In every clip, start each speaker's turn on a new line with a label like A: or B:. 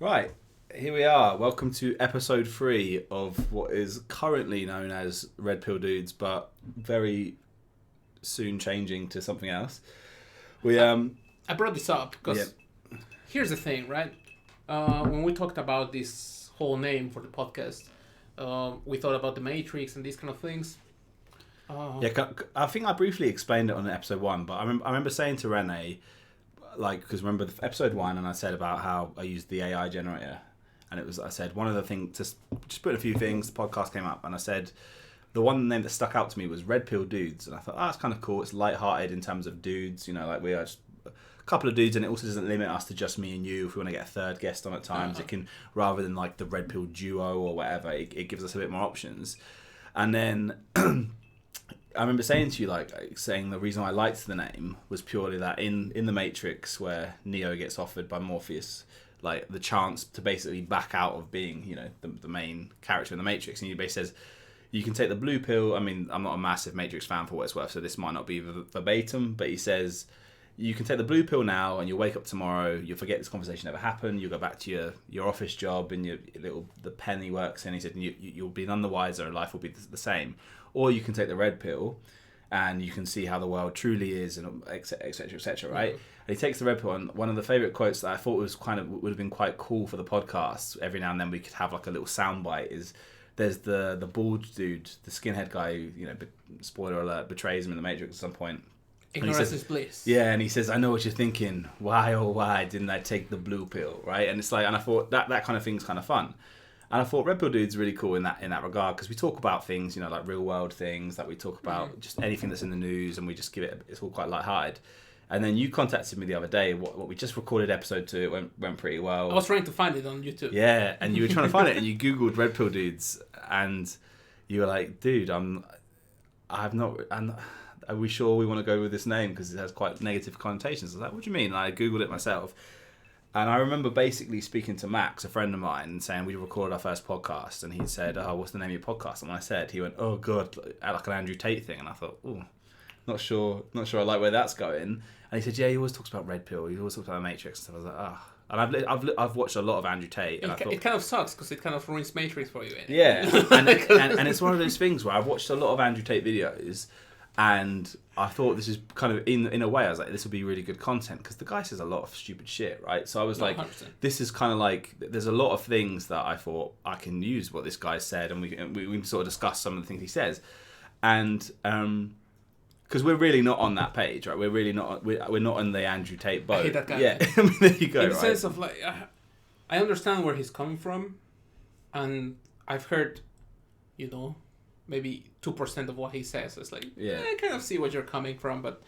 A: Right, here we are. Welcome to episode 3 of what is currently known as Red Pill Dudes, but very soon changing to something else.
B: I brought this up because here's the thing, right? When we talked about this whole name for the podcast, we thought about the Matrix and these kind of things.
A: I think I briefly explained it on episode 1, but I remember saying to Rene, because remember episode 1, and I said about how I used the AI generator, and I said one of the things, just put a few things, the podcast came up, and I said the one name that stuck out to me was Red Pill Dudes, and I thought, that's kind of cool. It's light-hearted in terms of dudes, we are just a couple of dudes, and it also doesn't limit us to just me and you. If we want to get a third guest on at times, it can, rather than like the Red Pill duo or whatever, it gives us a bit more options. And then I remember saying to you, saying the reason I liked the name was purely that in the Matrix, where Neo gets offered by Morpheus, the chance to basically back out of being, the main character in the Matrix, and he basically says, you can take the blue pill. I mean, I'm not a massive Matrix fan for what it's worth, so this might not be verbatim, but he says, you can take the blue pill now, and you'll wake up tomorrow, you'll forget this conversation ever happened, you'll go back to your office job and the pen he works in. He said, you'll be none the wiser, and life will be the same. Or you can take the red pill, and you can see how the world truly is, and et cetera, right? And he takes the red pill, and one of the favourite quotes that I thought would have been quite cool for the podcast, every now and then we could have like a little soundbite, is there's the bald dude, the skinhead guy who, spoiler alert, betrays him in the Matrix at some point.
B: Ignorance is bliss.
A: Yeah, and he says, I know what you're thinking. Why, oh why didn't I take the blue pill, right? And it's and I thought that kind of thing's kind of fun. And I thought Red Pill Dude's really cool in that regard, because we talk about things, like real world things, that we talk about just anything that's in the news, and we just give it's all quite lighthearted. And then you contacted me the other day. What we just recorded episode 2. It went pretty well.
B: I was trying to find it on YouTube.
A: Yeah, and you were trying to find it, and you googled Red Pill Dudes, and you were like, dude, are we sure we want to go with this name, because it has quite negative connotations? I was like, what do you mean? And I googled it myself. And I remember basically speaking to Max, a friend of mine, and saying we recorded our first podcast, and he said, oh, what's the name of your podcast? And when I said, he went, oh god, like an Andrew Tate thing. And I thought, oh, not sure I like where that's going. And he said, yeah, he always talks about Red Pill, he always talks about the Matrix. And I was like, oh. And I've watched a lot of Andrew Tate. And
B: it kind of sucks, because it kind of ruins Matrix for you.
A: Yeah, and it's one of those things where I've watched a lot of Andrew Tate videos, and I thought this is kind of, in a way, I was like, this will be really good content, because the guy says a lot of stupid shit, right? So I was like, 100%. This is kind of like, there's a lot of things that I thought I can use what this guy said, and we can sort of discuss some of the things he says. And because we're really not on that page, right? We're really not, we're not on the Andrew Tate boat.
B: I hate that guy.
A: Yeah, I mean, there you go,
B: in the
A: right?
B: sense of I understand where he's coming from, and I've heard, maybe 2% of what he says. It's like, I kind of see where you're coming from, but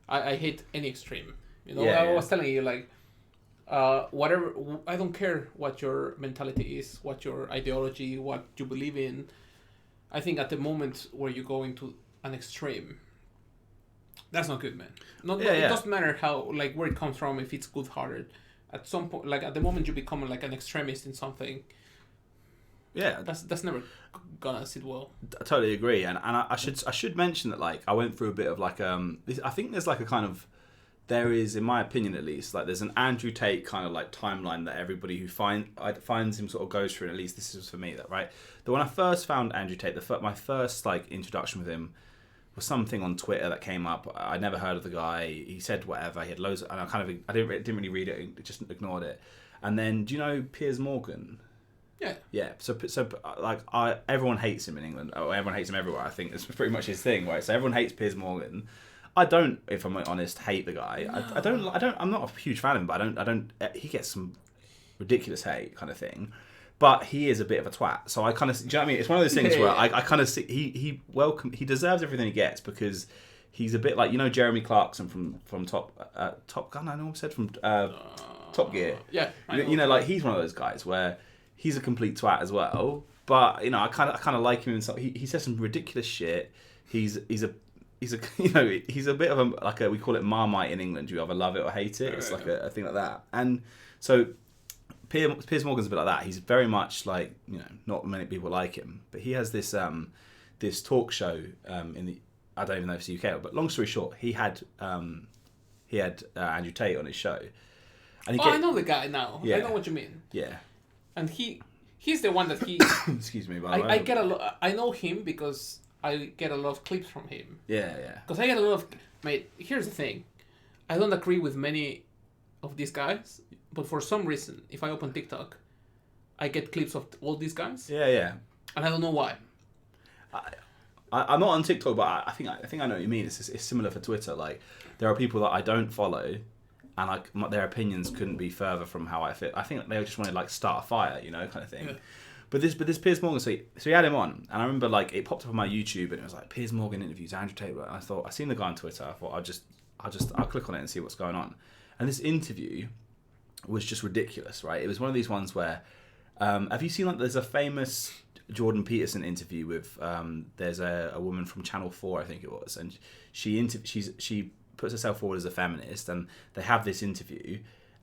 B: I hate any extreme. I was telling you, whatever, I don't care what your mentality is, what your ideology, what you believe in. I think at the moment where you go into an extreme, that's not good, man. It doesn't matter how, where it comes from, if it's good-hearted. At some point, at the moment you become an extremist in something, that's never gonna sit well.
A: I totally agree, and I should mention that I went through a bit of I think there's a kind of, there is, in my opinion at least, there's an Andrew Tate kind of timeline that everybody who finds him sort of goes through, and at least this is for me, that right. That when I first found Andrew Tate, my first introduction with him was something on Twitter that came up. I'd never heard of the guy. He said whatever. He had loads, and I didn't really read it. Just ignored it. And then, do you know Piers Morgan?
B: Yeah.
A: Yeah. So everyone hates him in England. Oh, everyone hates him everywhere. I think it's pretty much his thing, right? So everyone hates Piers Morgan. I don't, if I'm honest, hate the guy. No. I'm not a huge fan of him, but I don't. He gets some ridiculous hate kind of thing. But he is a bit of a twat, so I kind of, do you know what I mean? It's one of those things where I kind of see he deserves everything he gets, because he's a bit like, Jeremy Clarkson from Top Gun. I almost said from Top Gear.
B: Yeah,
A: he's one of those guys where he's a complete twat as well. But I kind of like him. He says some ridiculous shit. He's a he's a bit of a we call it Marmite in England. You either love it or hate it. It's a thing like that. And so Piers Morgan's a bit like that. He's very much not many people like him, but he has this this talk show in the, I don't even know if it's UK, but long story short, he had Andrew Tate on his show, And
B: I know the guy now.
A: Yeah.
B: I know what you mean.
A: Yeah.
B: And he's the one that he.
A: Excuse me, by the way.
B: I get a lot. I know him because I get a lot of clips from him.
A: Yeah, yeah.
B: Because I get a lot of. Mate, here's the thing. I don't agree with many of these guys, but for some reason, if I open TikTok, I get clips of all these guys.
A: Yeah, yeah.
B: And I don't know why.
A: I'm not on TikTok, but I think I know what you mean. It's similar for Twitter. Like, there are people that I don't follow, and like their opinions couldn't be further from how I feel. I think they just want to like start a fire, kind of thing. Yeah. But this Piers Morgan, so he had him on, and I remember like it popped up on my YouTube, and it was like Piers Morgan interviews Andrew Tate. And I thought I seen the guy on Twitter. I thought I'll click on it and see what's going on. And this interview was just ridiculous, right? It was one of these ones where have you seen like there's a famous Jordan Peterson interview with there's a woman from Channel 4, I think it was, and she puts herself forward as a feminist, and they have this interview,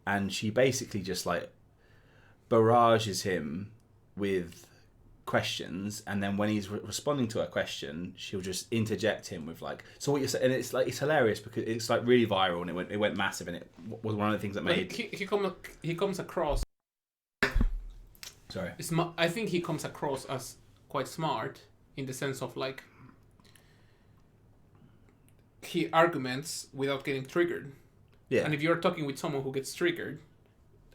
A: and she basically just like barrages him with questions, and then when he's responding to a question, she'll just interject him with like, so what you're saying, and it's hilarious because it's like really viral, and it went massive, and it was one of the things that made
B: he comes across.
A: Sorry.
B: I think he comes across as quite smart in the sense of like he arguments without getting triggered.
A: Yeah.
B: And if you're talking with someone who gets triggered,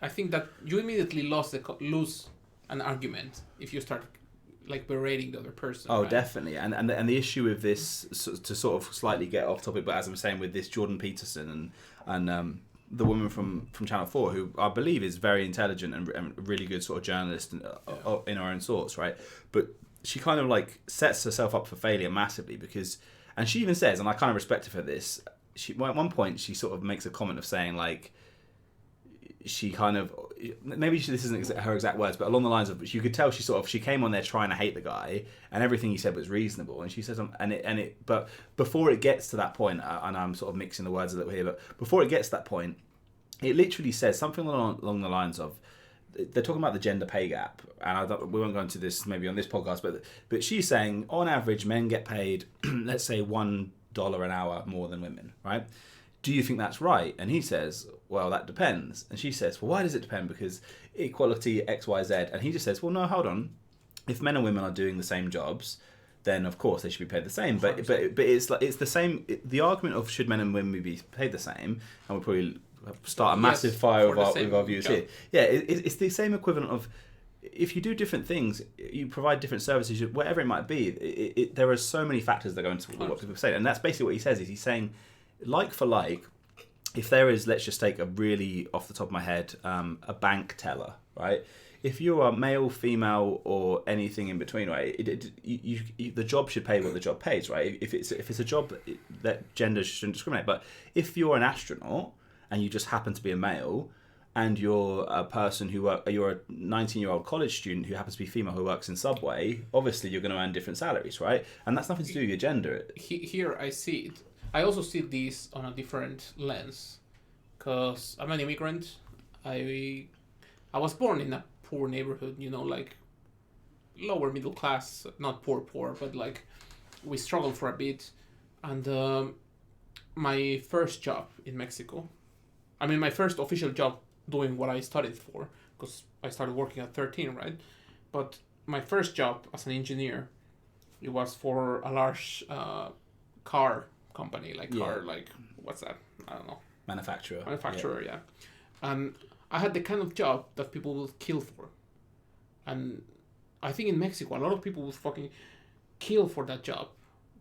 B: I think that you immediately lose an argument if you start like berating the other person.
A: Oh,
B: right?
A: Definitely. And the issue with this, to sort of slightly get off topic, but as I'm saying, with this Jordan Peterson and the woman from Channel 4, who I believe is very intelligent and a really good sort of journalist in her own sorts, right? But she kind of like sets herself up for failure massively because, and she even says, and I kind of respect her for this, at one point she sort of makes a comment of saying like, she kind of, maybe this isn't her exact words, but along the lines of, you could tell she came on there trying to hate the guy, and everything he said was reasonable, and she says, but before it gets to that point, and I'm sort of mixing the words a little here, but before it gets to that point, it literally says something along the lines of, they're talking about the gender pay gap, and we won't go into this maybe on this podcast, but she's saying on average men get paid, let's say $1 an hour more than women, right? Do you think that's right? And he says, well, that depends. And she says, well, why does it depend? Because equality X, Y, Z. And he just says, well, no, hold on. If men and women are doing the same jobs, then of course they should be paid the same. But it's like it's the same. The argument of should men and women be paid the same, and we'll probably start a massive fire with our viewers job. Here. Yeah, it's the same equivalent of if you do different things, you provide different services, whatever it might be. There are so many factors that go into what people say, and that's basically what he says. He's saying, like for like, if there is, let's just take a really off the top of my head, a bank teller, right? If you are male, female, or anything in between, right? The job should pay what the job pays, right? If it's a job that gender shouldn't discriminate. But if you're an astronaut and you just happen to be a male, and you're a person you're a 19-year-old college student who happens to be female who works in Subway, obviously you're going to earn different salaries, right? And that's nothing to do with your gender.
B: Here I see it. I also see this on a different lens, because I'm an immigrant. I was born in a poor neighborhood, like lower middle class, not poor, but like we struggled for a bit. And my first job in Mexico, my first official job doing what I studied for, because I started working at 13, right? But my first job as an engineer, it was for a large car company, what's that? I don't know. Manufacturer, yeah. And I had the kind of job that people will kill for. And I think in Mexico, a lot of people will fucking kill for that job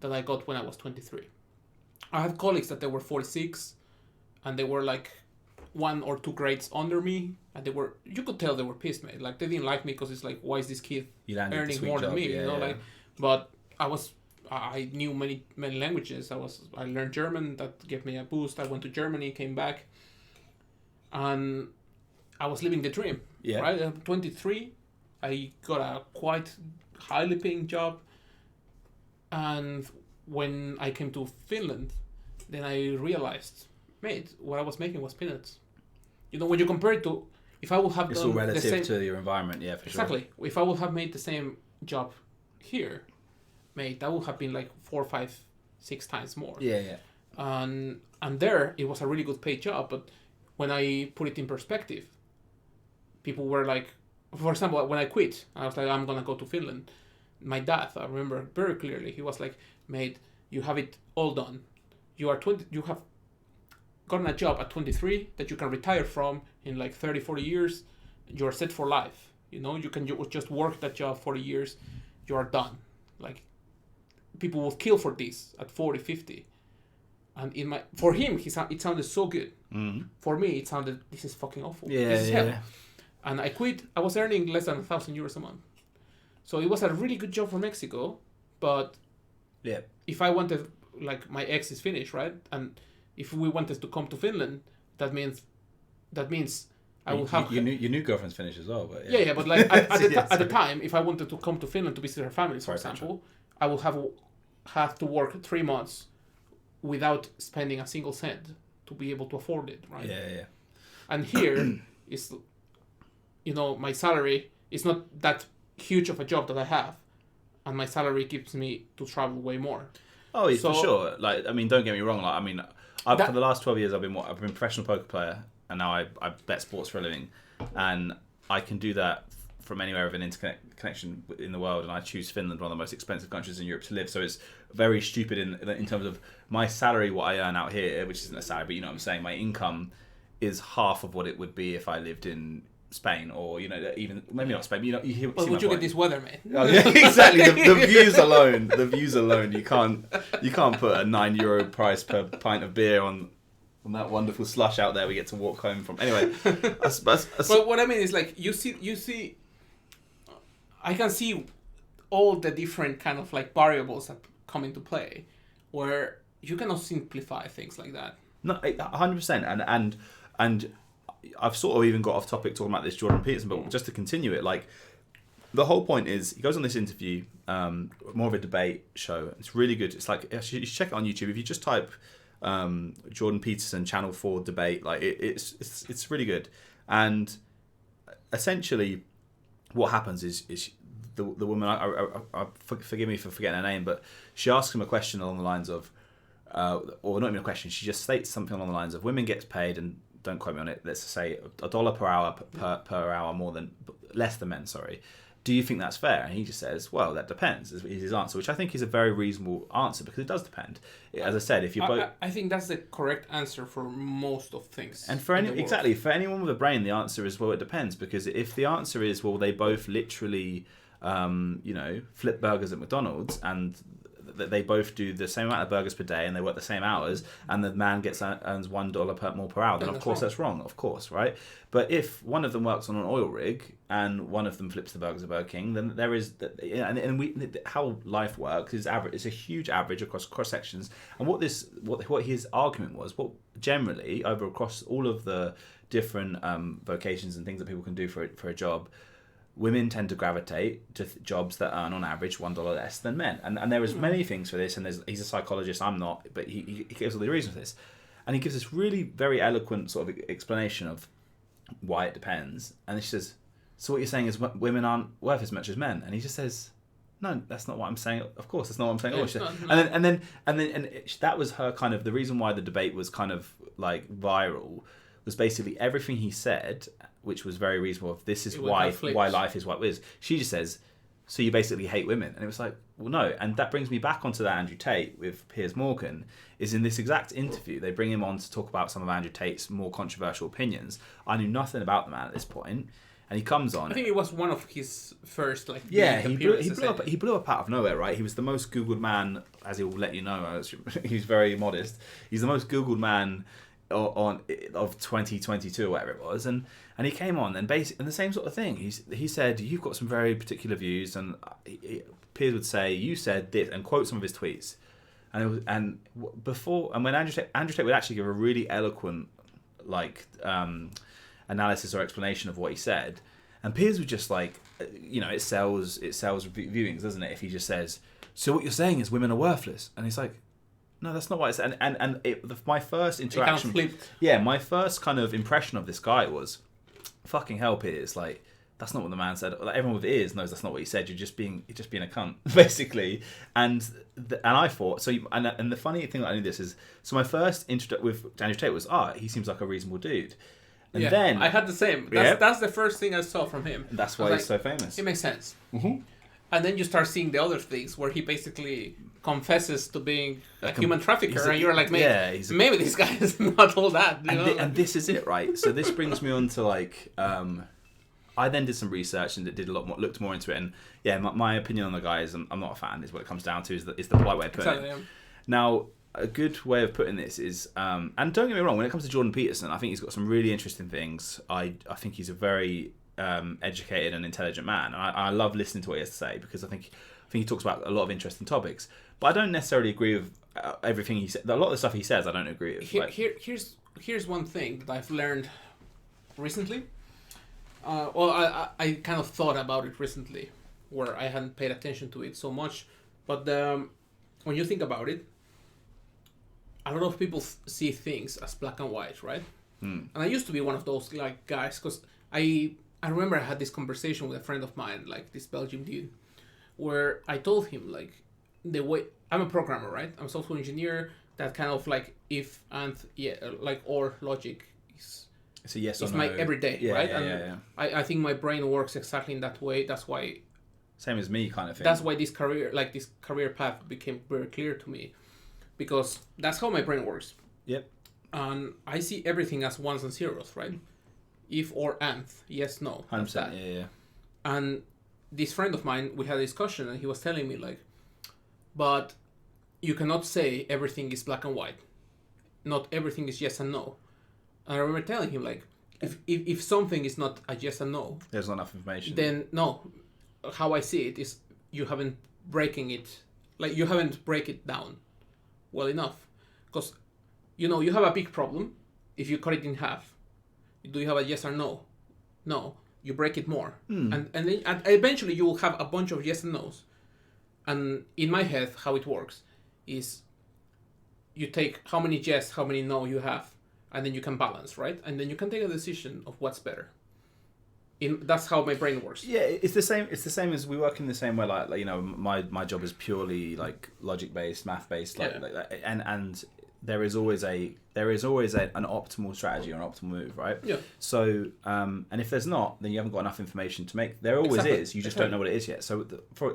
B: that I got when I was 23. I had colleagues that they were 46, and they were like 1 or 2 grades under me, and you could tell they were pissed, mate. Like, they didn't like me because it's like, why is this kid earning more than me? But I knew many languages. I learned German. That gave me a boost. I went to Germany, came back, and I was living the dream. Yeah. Right. At 23, I got a quite highly paying job, and when I came to Finland, then I realized, mate, what I was making was peanuts. When you compare it to, if I would have
A: it's all relative to your environment. Yeah, for sure.
B: Exactly. If I would have made the same job here, mate, that would have been like 4, 5, 6 times more.
A: Yeah.
B: And there, it was a really good paid job, but when I put it in perspective, people were like, for example, when I quit, I was like, I'm gonna go to Finland. My dad, I remember very clearly, he was like, mate, you have it all done. You are 20, you have gotten a job at 23 that you can retire from in like 30, 40 years. You are set for life. You know, you can just work that job 40 years. You are done. Like, people will kill for this at 40, 50. And for him, it sounded so good.
A: Mm.
B: For me, it sounded, this is fucking awful.
A: Yeah,
B: this is hell.
A: yeah.
B: And I quit. I was earning less than 1,000 euros a month. So it was a really good job for Mexico. But
A: yeah,
B: if I wanted, like, my ex is Finnish, right? And if we wanted to come to Finland, that means I will have...
A: Your new girlfriend's Finnish as well, but...
B: Yeah, but like at the time, if I wanted to come to Finland to visit her family, for example, I would have to work 3 months without spending a single cent to be able to afford it, right?
A: Yeah.
B: And here is, you know, my salary is not that huge of a job that I have, and my salary keeps me to travel way more.
A: Oh, yeah, for sure. Like, I mean, don't get me wrong. Like, I mean, for the last 12 years, I've been a professional poker player, and now I bet sports for a living, and I can do that from anywhere of an internet connection in the world, and I choose Finland, one of the most expensive countries in Europe to live. So it's very stupid in terms of my salary, what I earn out here, which isn't a salary, but you know what I'm saying. My income is half of what it would be if I lived in Spain, or you know, even maybe not Spain. But, you know, you hear.
B: Well, would you get this weather, mate?
A: Oh, yeah, exactly. The views alone. You can't put a €9 price per pint of beer on that wonderful slush out there we get to walk home from. Anyway,
B: but what I mean is, like, you see, I can see all the different kind of like variables that come into play, where you cannot simplify things like that.
A: No, 100%, and I've sort of even got off topic talking about this Jordan Peterson, but just to continue it, like, the whole point is he goes on this interview, more of a debate show. It's really good. It's like, you should check it on YouTube. If you just type Jordan Peterson Channel 4 debate, like it's really good. And essentially, what happens is the woman, I forgive me for forgetting her name, but she asks him a question along the lines of, or not even a question, she just states something along the lines of, women gets paid, and don't quote me on it, let's say $1 per hour per hour less than men, sorry. Do you think that's fair? And he just says, well, that depends, is his answer, which I think is a very reasonable answer, because it does depend. As I said, if you're both...
B: I think that's the correct answer for most of things.
A: And for anyone with a brain, the answer is, well, it depends, because if the answer is, well, they both literally, flip burgers at McDonald's, and they both do the same amount of burgers per day, and they work the same hours, and the man earns $1 more per hour, then of course that's wrong, of course, right? But if one of them works on an oil rig and one of them flips the burgers at Burger King, then there is, how life works is average. It's a huge average across cross sections, and what his argument was, what generally across all of the different vocations and things that people can do for a job, women tend to gravitate to jobs that earn on average $1 less than men, and there is many things for this. And he's a psychologist, I'm not, but he gives all the reasons for this, and he gives this really very eloquent sort of explanation of why it depends. And she says, "So what you're saying is women aren't worth as much as men?" And he just says, "No, that's not what I'm saying. Of course, that's not what I'm saying." And that was her kind of the reason why the debate was kind of like viral, was basically everything he said, which was very reasonable. This is why life is what it is. She just says, so you basically hate women. And it was like, well, no. And that brings me back onto that Andrew Tate with Piers Morgan, is in this exact interview, they bring him on to talk about some of Andrew Tate's more controversial opinions. I knew nothing about the man at this point. And he comes on.
B: I think it was one of his first, like,
A: he blew up out of nowhere, right? He was the most Googled man, as he will let you know. He's very modest. He's the most Googled man of 2022 or whatever it was, and he came on and basically and the same sort of thing. He said, you've got some very particular views, and Piers would say, you said this, and quote some of his tweets, when Andrew Tate would actually give a really eloquent analysis or explanation of what he said, and Piers would just it sells viewings, doesn't it, if he just says, so what you're saying is women are worthless, and he's like, no, that's not what I said. My first interaction, my first kind of impression of this guy was, fucking hell, Piers, like, that's not what the man said. Like, everyone with ears knows that's not what he said. You're just being a cunt, basically. And I thought so. And the funny thing that I knew this is, so my first introduction with Daniel Tate was, he seems like a reasonable dude. And then
B: I had the same. That's the first thing I saw from him.
A: And that's why he's so famous.
B: It makes sense.
A: Mm-hmm.
B: And then you start seeing the other things where he basically confesses to being a human trafficker, and you're like, maybe this guy is not all that.
A: And this is it, right? So this brings me on to like, I then did some research and did looked more into it, and my opinion on the guy is I'm not a fan. Is what it comes down to. Is the polite way of putting it. Now, a good way of putting this is, and don't get me wrong, when it comes to Jordan Peterson, I think he's got some really interesting things. I think he's a very educated and intelligent man, and I love listening to what he has to say, because I think he talks about a lot of interesting topics. But I don't necessarily agree with everything he said. A lot of the stuff he says, I don't agree with.
B: Here's one thing that I've learned recently. I kind of thought about it recently, where I hadn't paid attention to it so much. But when you think about it, a lot of people see things as black and white, right? And I used to be one of those like guys, because I remember I had this conversation with a friend of mine, like this Belgian dude, where I told him like, the way I'm a programmer, right? I'm a software engineer. That kind of like if and like or logic is.
A: It's a yes or no.
B: It's my everyday, right?
A: Yeah.
B: I think my brain works exactly in that way. That's why.
A: Same as me, kind of thing.
B: That's why this career path became very clear to me, because that's how my brain works.
A: Yep.
B: And I see everything as ones and zeros, right? If or and, yes, no.
A: 100%. Yeah.
B: And this friend of mine, we had a discussion, and he was telling me like, but you cannot say everything is black and white. Not everything is yes and no. And I remember telling him like, if something is not a yes and no,
A: there's not enough information.
B: Then no, how I see it is you haven't break it down well enough, because you have a big problem. If you cut it in half, do you have a yes or no? No, you break it more, and then eventually you will have a bunch of yes and nos. And in my head, how it works is you take how many yes, how many no you have, and then you can balance, right? And then you can take a decision of what's better. That's how my brain works.
A: Yeah, it's the same. It's the same as we work in the same way. Like my job is purely like logic based, math based, like that. And there is always an optimal strategy or an optimal move, right?
B: Yeah.
A: So and if there's not, then you haven't got enough information to make. There always is. You just don't know what it is yet. So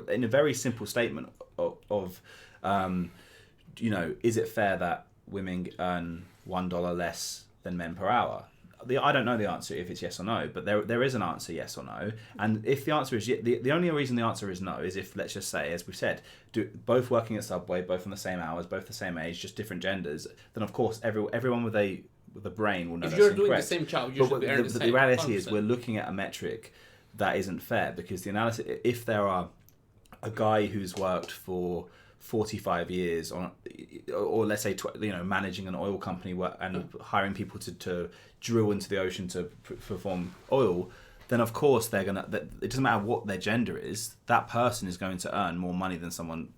A: in a very simple statement of is it fair that women earn $1 less than men per hour? I don't know the answer if it's yes or no, but there is an answer, yes or no. And if the answer is the only reason the answer is no is if, let's just say, as we said, both working at Subway, both on the same hours, both the same age, just different genders, then of course everyone with a brain will know that's incorrect. If you're doing
B: the same job, you should earn the same.
A: The reality is we're looking at a metric that isn't fair, because the analysis, if there are a guy who's worked for 45 years or let's say managing an oil company and hiring people to drill into the ocean to perform oil, then of course they're gonna. It doesn't matter what their gender is. That person is going to earn more money than someone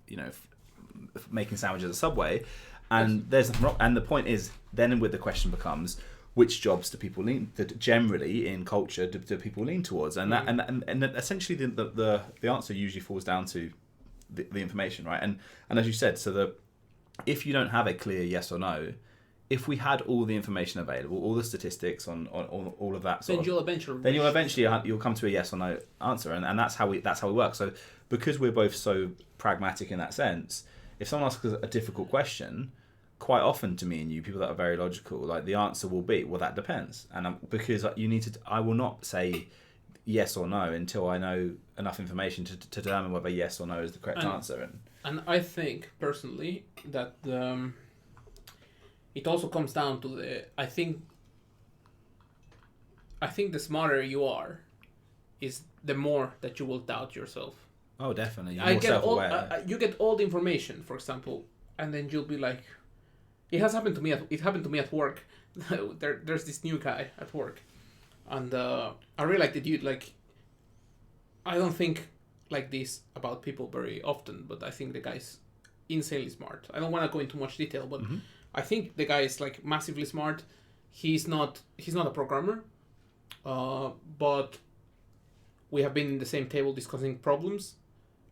A: making sandwiches at Subway, and there's nothing wrong. And the point is, then with the question becomes, which jobs do people lean? Generally in culture, do people lean towards? And that and essentially the answer usually falls down to the information, right? And as you said, if you don't have a clear yes or no, if we had all the information available, all the statistics on all of that, you'll eventually come to a yes or no answer, and that's how we work. So because we're both so pragmatic in that sense, if someone asks a difficult question, quite often to me and you, people that are very logical, like the answer will be, well, that depends, and because I will not say yes or no until I know enough information to determine whether yes or no is the correct answer.
B: And I think personally that it also comes down to I think the smarter you are, is the more that you will doubt yourself.
A: Oh, definitely. You're more self-aware.
B: You get all the information, for example, and then you'll be like, it happened to me at work. There's this new guy at work. And I really like the dude. Like, I don't think like this about people very often, but I think the guy's insanely smart. I don't want to go into much detail, but I think the guy is like massively smart. He's not a programmer, but we have been in the same table discussing problems,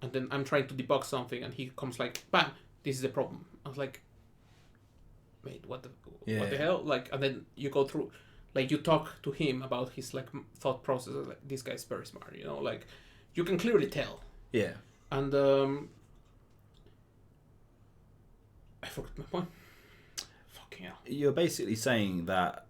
B: and then I'm trying to debug something, and he comes like, bam, this is the problem. I was like, mate, what the hell? Like, and then you go through, like, you talk to him about his like thought process. Like, this guy's very smart, you know, like, you can clearly tell.
A: Yeah.
B: And I forgot my point. Fucking hell.
A: You're basically saying that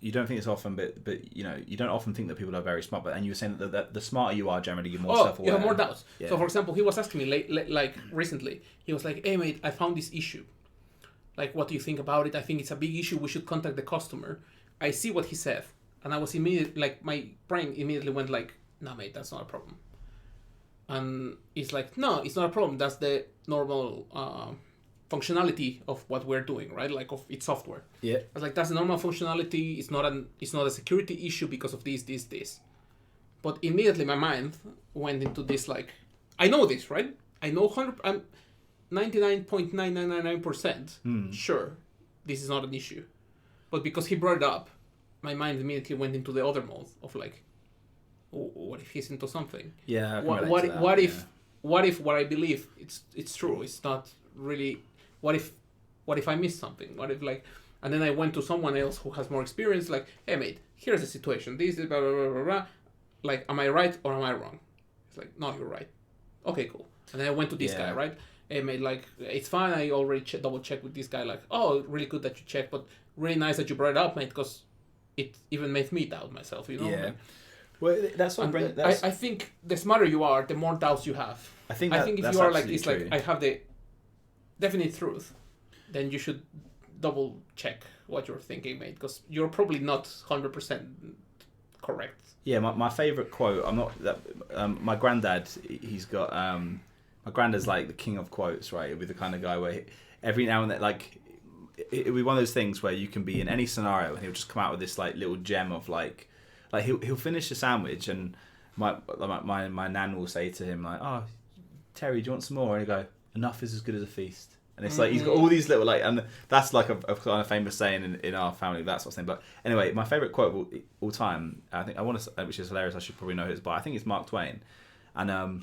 A: you don't think it's often, but you know, you don't often think that people are very smart. But and you were saying that the smarter you are, generally, you're more self-aware.
B: You have more doubts. Yeah. So, for example, he was asking me like recently. He was like, "Hey, mate, I found this issue. Like, what do you think about it? I think it's a big issue. We should contact the customer." I see what he said, and I was immediately like, my brain immediately went like, "No, mate, that's not a problem." And he's like, "No, it's not a problem. That's the normal functionality of what we're doing, right? Like, of its software."
A: Yeah.
B: I was like, "That's the normal functionality. It's not a security issue because of this. But immediately my mind went into this like, I know this, right? I know 99.9999% sure this is not an issue. But because he brought it up, my mind immediately went into the other mode of like, what if he's into something?
A: Yeah.
B: What if what I believe it's true? It's not really. What if I miss something? What if like, and then I went to someone else who has more experience. Like, hey mate, here's the situation. This is blah blah blah blah blah. Like, am I right or am I wrong? It's like, no, you're right. Okay, cool. And then I went to this guy, right? Hey mate, like, it's fine. I already double checked with this guy. Like, oh, really good that you checked, but really nice that you brought it up, mate, because it even made me doubt myself. You know.
A: Yeah.
B: Like,
A: well, that's what
B: I think the smarter you are, the more doubts you have.
A: I think
B: if you are like, it's
A: true.
B: like, I have the definite truth, then you should double check what you're thinking, mate, because you're probably not 100% correct.
A: Yeah, my favourite quote, I'm not that my granddad, he's got my granddad's like the king of quotes, right? He'll be the kind of guy where every now and then, like, it'll be one of those things where you can be in any scenario and he'll just come out with this like little gem of like he'll finish a sandwich and my nan will say to him like, "Oh, Terry, do you want some more?" And he'll go, "Enough is as good as a feast." And it's like he's got all these little like, and that's like a kind of famous saying in our family, that sort of thing. But anyway, my favourite quote of all time, I think I want to, which is hilarious. I should probably know who it's by. I think it's Mark Twain, and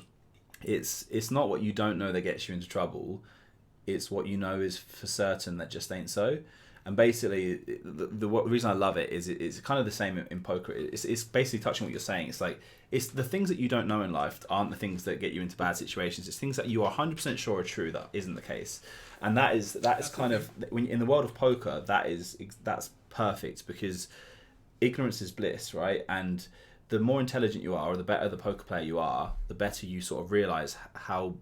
A: it's not what you don't know that gets you into trouble. It's what you know is for certain that just ain't so. And basically, the reason I love it is it's kind of the same in poker. It's basically touching what you're saying. It's like, it's the things that you don't know in life aren't the things that get you into bad situations. It's things that you are 100% sure are true that isn't the case. And that is kind of, when in the world of poker, that's perfect, because ignorance is bliss, right? And the more intelligent you are, or the better the poker player you are, the better you sort of realize how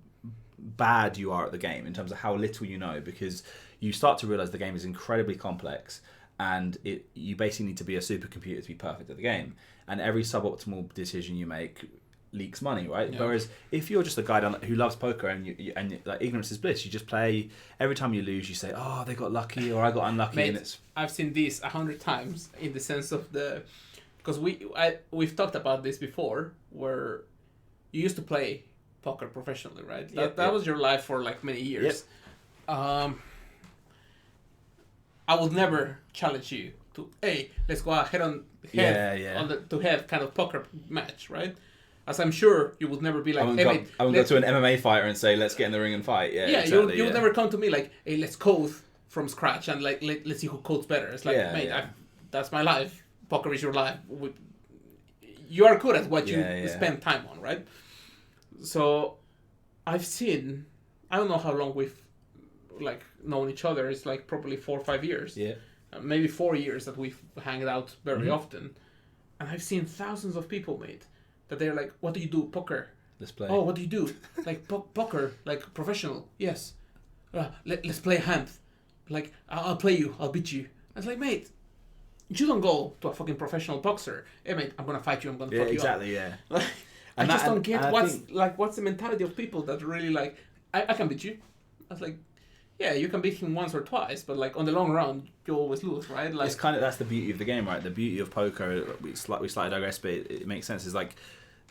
A: bad you are at the game in terms of how little you know, because you start to realize the game is incredibly complex, and you basically need to be a supercomputer to be perfect at the game, and every suboptimal decision you make leaks money, right? Yeah. Whereas if you're just a guy who loves poker and like, ignorance is bliss, you just play. Every time you lose, you say, "Oh, they got lucky," or "I got unlucky."
B: Mate,
A: and it's,
B: I've seen this 100 times in the sense of because we've talked about this before, where you used to play poker professionally, right? That was your life for like many years. Yep. I would never challenge you to, hey, let's go head on head to head kind of poker match, right? As I'm sure you would never be like, hey,
A: I would go to an MMA fighter and say, let's get in the ring and fight. Yeah, exactly,
B: you would never come to me like, hey, let's code from scratch and like let's see who codes better. It's like, that's my life. Poker is your life. You are good at what you spend time on, right? So I've seen, I don't know how long we've like known each other. It's like probably 4 or 5 years. Yeah. Maybe 4 years that we've hanged out very often. And I've seen thousands of people, mate, that they're like, what do you do? Poker.
A: Let's play.
B: Oh, what do you do? Like poker, like professional. Yes. Let's play a hand. Like, I'll play you. I'll beat you. I was like, mate, you don't go to a fucking professional boxer. Hey, mate, I'm going to fight you. I'm going to fuck you up.
A: Exactly, yeah.
B: I just don't get what's the mentality of people that really like, I can beat you. I was like, yeah, you can beat him once or twice, but like on the long run, you always lose, right? Like,
A: it's kind of, that's the beauty of the game, right? The beauty of poker, we slightly digress, but it makes sense. Is like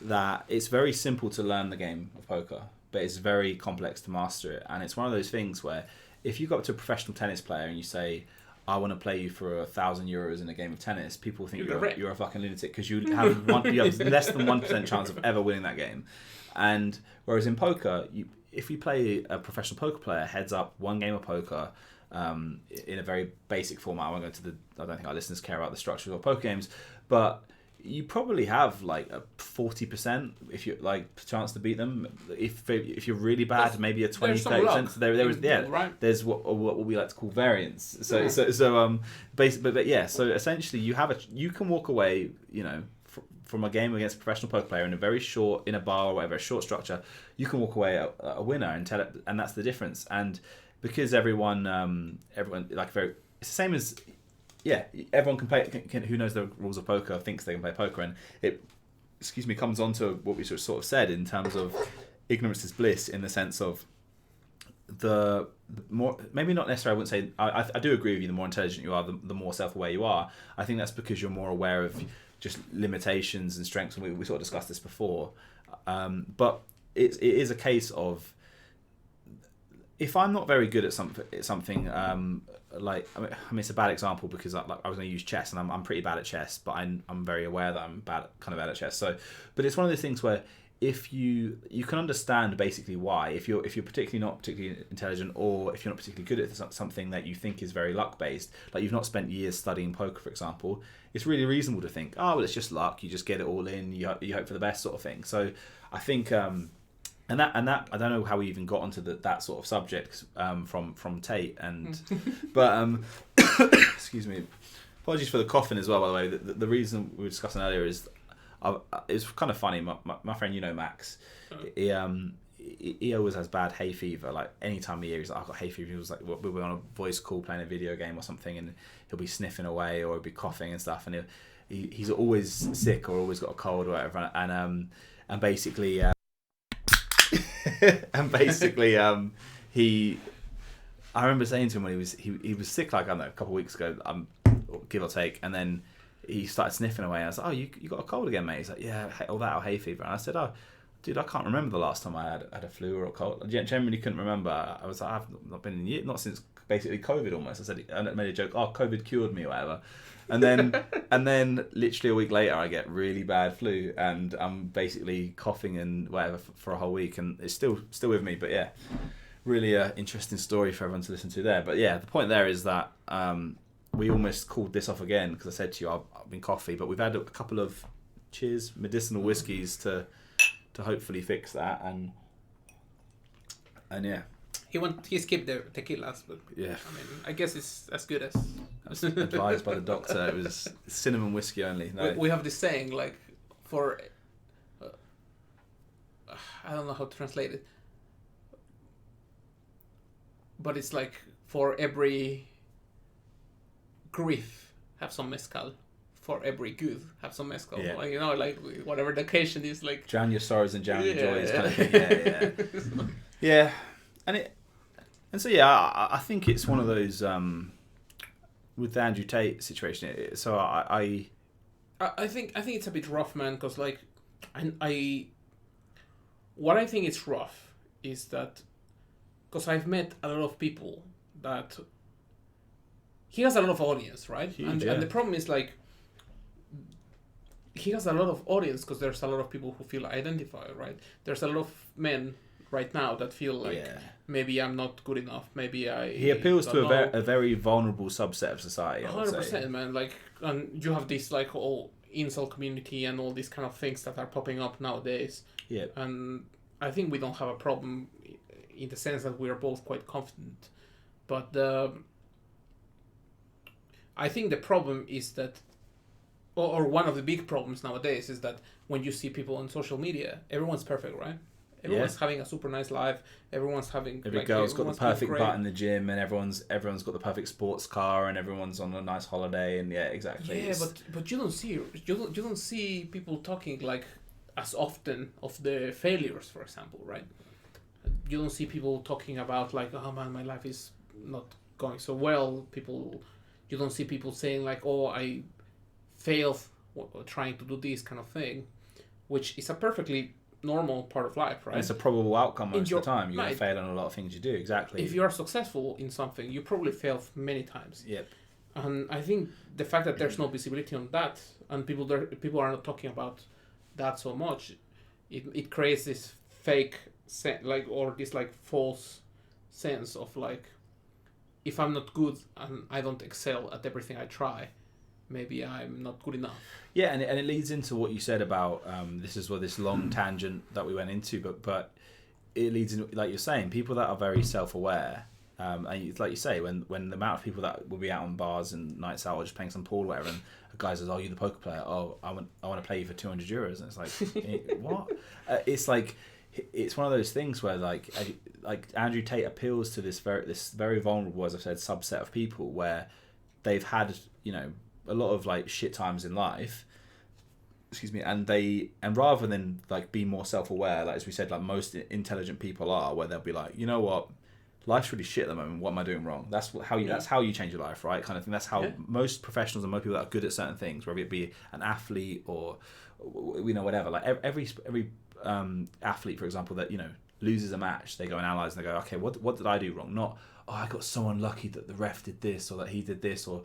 A: that it's very simple to learn the game of poker, but it's very complex to master it. And it's one of those things where if you go up to a professional tennis player and you say, I want to play you for €1,000 in a game of tennis, people think you're a fucking lunatic because you have less than 1% chance of ever winning that game. And whereas in poker, if you play a professional poker player heads up one game of poker in a very basic format, I don't think our listeners care about the structure of poker games, but you probably have like a 40% if you like chance to beat them. If you're really bad, maybe a 20-30%. So there's what we like to call variance. So essentially you can walk away, from a game against a professional poker player in a bar or whatever, a short structure, you can walk away a winner and that's the difference. And because everyone like it's the same as. Yeah, everyone can play. Who knows the rules of poker thinks they can play poker, and it, comes on to what we sort of said in terms of ignorance is bliss, in the sense of the more, maybe not necessarily. I wouldn't say I do agree with you. The more intelligent you are, the more self-aware you are. I think that's because you're more aware of just limitations and strengths, and we sort of discussed this before. But it is a case of, if I'm not very good at something, like I mean it's a bad example because I was going to use chess, and I'm pretty bad at chess, but I'm very aware that I'm bad at chess. So, but it's one of those things where if you can understand basically why, if you're not particularly intelligent, or if you're not particularly good at something that you think is very luck based, like you've not spent years studying poker, for example, it's really reasonable to think, oh well, it's just luck. You just get it all in. You hope for the best, sort of thing. So I think. And that I don't know how we even got onto that sort of subject from Tate, but excuse me, apologies for the coughing as well, by the way. The reason we were discussing earlier is it's kind of funny. My friend, Max, he always has bad hay fever. Like any time of year, he's like, I've got hay fever. He was like, we were on a voice call playing a video game or something, and he'll be sniffing away or he'll be coughing and stuff, and he's always sick or always got a cold or whatever, and basically. I remember saying to him when he was sick, like I don't know, a couple of weeks ago, give or take, and then he started sniffing away. And I was like, "Oh, you got a cold again, mate?" He's like, "Yeah, all that or hay fever." And I said, "Oh, dude, I can't remember the last time I had a flu or a cold. I genuinely couldn't remember." I was like, "I've not been in years, not since basically COVID almost." I said, I made a joke, "Oh, COVID cured me," or whatever. And then literally a week later, I get really bad flu, and I'm basically coughing and whatever for a whole week, and it's still with me. But yeah, really interesting story for everyone to listen to there. But yeah, the point there is that we almost called this off again because I said to you I've been coffee, but we've had a couple of medicinal whiskies to hopefully fix that, and yeah.
B: He skipped the tequilas, but yeah, I mean, I guess it's as good as
A: advised by the doctor. It was cinnamon whiskey only. No.
B: We have this saying, like, for I don't know how to translate it, but it's like for every grief have some mezcal, for every good have some mezcal. Yeah. Like, like whatever the occasion is, like
A: drown your sorrows and drown your joys, kind of thing. Yeah. And so I think it's one of those with the Andrew Tate situation. So I
B: think it's a bit rough, man, because like what I think is rough is that because I've met a lot of people that he has a lot of audience, right? Huge, and the problem is like he has a lot of audience because there's a lot of people who feel identified, right? There's a lot of men right now that feel like maybe I'm not good enough. He appeals to
A: a very vulnerable subset of society.
B: 100%, man. Like, and you have this like whole incel community and all these kind of things that are popping up nowadays.
A: Yeah.
B: And I think we don't have a problem in the sense that we are both quite confident, but I think the problem is that, or one of the big problems nowadays is that when you see people on social media, everyone's perfect, right? Everyone's having a super nice life. Everyone's having
A: every girl's got the perfect butt in the gym, and everyone's got the perfect sports car, and everyone's on a nice holiday, and exactly.
B: Yeah, but you don't see people talking like as often of the failures, for example, right? You don't see people talking about like, oh man, my life is not going so well. You don't see people saying like, oh, I failed trying to do this kind of thing, which is a perfectly normal part of life, right?
A: And it's a probable outcome most of the time. You're going to fail on a lot of things you do, exactly.
B: If you are successful in something, you probably fail many times.
A: Yep.
B: And I think the fact that there's no visibility on that, and people are not talking about that so much, it creates this fake or this like false sense of like, if I'm not good and I don't excel at everything I try, maybe I'm not good enough.
A: Yeah, and it leads into what you said about this long tangent that we went into, but it leads into, like you're saying, people that are very self-aware. And like you say, when the amount of people that will be out on bars and nights out or just playing some pool or whatever, and a guy says, "Oh, you're the poker player. Oh, I want to play you for €200," and it's like, what? It's like, it's one of those things where like Andrew Tate appeals to this very vulnerable, as I've said, subset of people where they've had a lot of like shit times in life. Excuse me, and rather than like be more self-aware, like as we said, like most intelligent people are, where they'll be like, you know what, life's really shit at the moment. What am I doing wrong? That's how you change your life, right? Kind of thing. That's how most professionals and most people that are good at certain things, whether it be an athlete or whatever. Like every athlete, for example, that loses a match, they go and analyze and they go, okay, what did I do wrong? Not, oh, I got so unlucky that the ref did this or that he did this or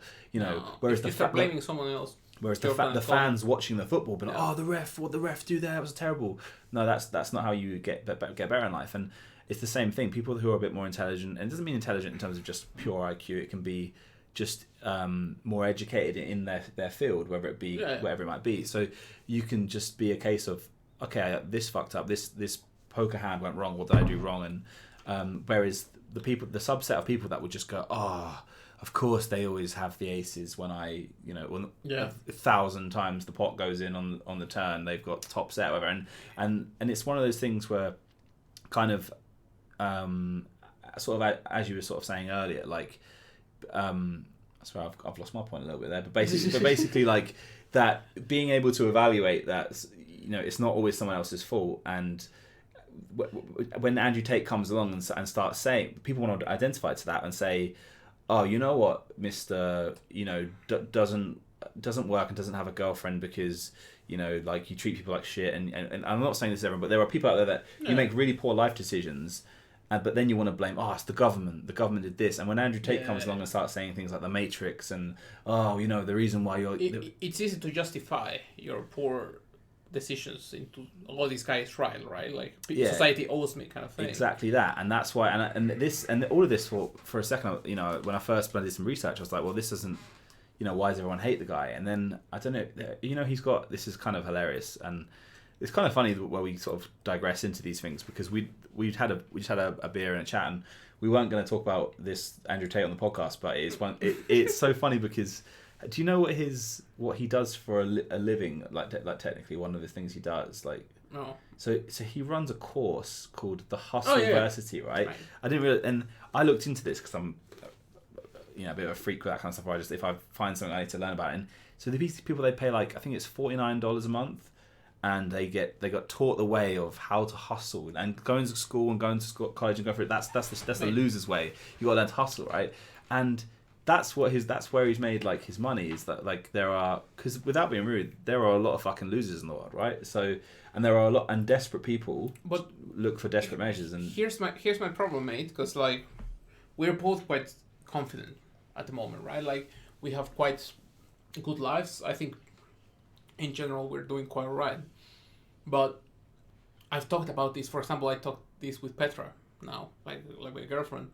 A: Whereas
B: if you start blaming someone else.
A: Whereas the fans watching the football, be like, oh, what the ref do there was terrible. No, that's not how you get better in life. And it's the same thing. People who are a bit more intelligent, and it doesn't mean intelligent in terms of just pure IQ. It can be just more educated in their field, whether it be whatever it might be. So you can just be a case of, okay, this fucked up. This poker hand went wrong. What did I do wrong? And whereas the subset of people that would just go, of course they always have the aces when 1,000 times the pot goes in on the turn, they've got the top set, whatever. And it's one of those things where kind of sort of as you were sort of saying earlier, like sorry, I've lost my point a little bit there, but basically like that being able to evaluate that it's not always someone else's fault. And when Andrew Tate comes along and starts saying, people want to identify to that and say, oh, you know what, Mr. Doesn't work and doesn't have a girlfriend because like you treat people like shit, and I'm not saying this to everyone, but there are people out there that you make really poor life decisions, but then you want to blame, it's the government did this. And when Andrew Tate comes along and starts saying things like the Matrix and the reason why
B: it's easy to justify your poor decisions into all these guys' trial, right? Like society owes me kind of thing.
A: Exactly that, and that's why. And all of this for a second, when I first did some research, I was like, well, this isn't. Why does everyone hate the guy? And then I don't know. He's got, this is kind of hilarious, and it's kind of funny where we sort of digress into these things, because we just had a beer and a chat, and we weren't going to talk about this Andrew Tate on the podcast, but it's so funny because. Do you know what he does for a living? Like technically, one of the things he does, like.
B: No.
A: So he runs a course called the Hustle University, right? I didn't really, and I looked into this because I'm, a bit of a freak with that kind of stuff. Where if I find something I need to learn about it. And so these people, they pay like, I think it's $49 a month, and they got taught the way of how to hustle and going to school and going to college and going for it. That's the loser's way. You got to learn to hustle, right? And that's where he's made like his money, is that like because without being rude, there are a lot of fucking losers in the world, right? So, and there are a lot and desperate people look for desperate measures. And
B: here's my problem, mate, because like we're both quite confident at the moment, right? Like we have quite good lives. I think in general we're doing quite alright. But I've talked about this. For example, I talked this with Petra now, like my girlfriend,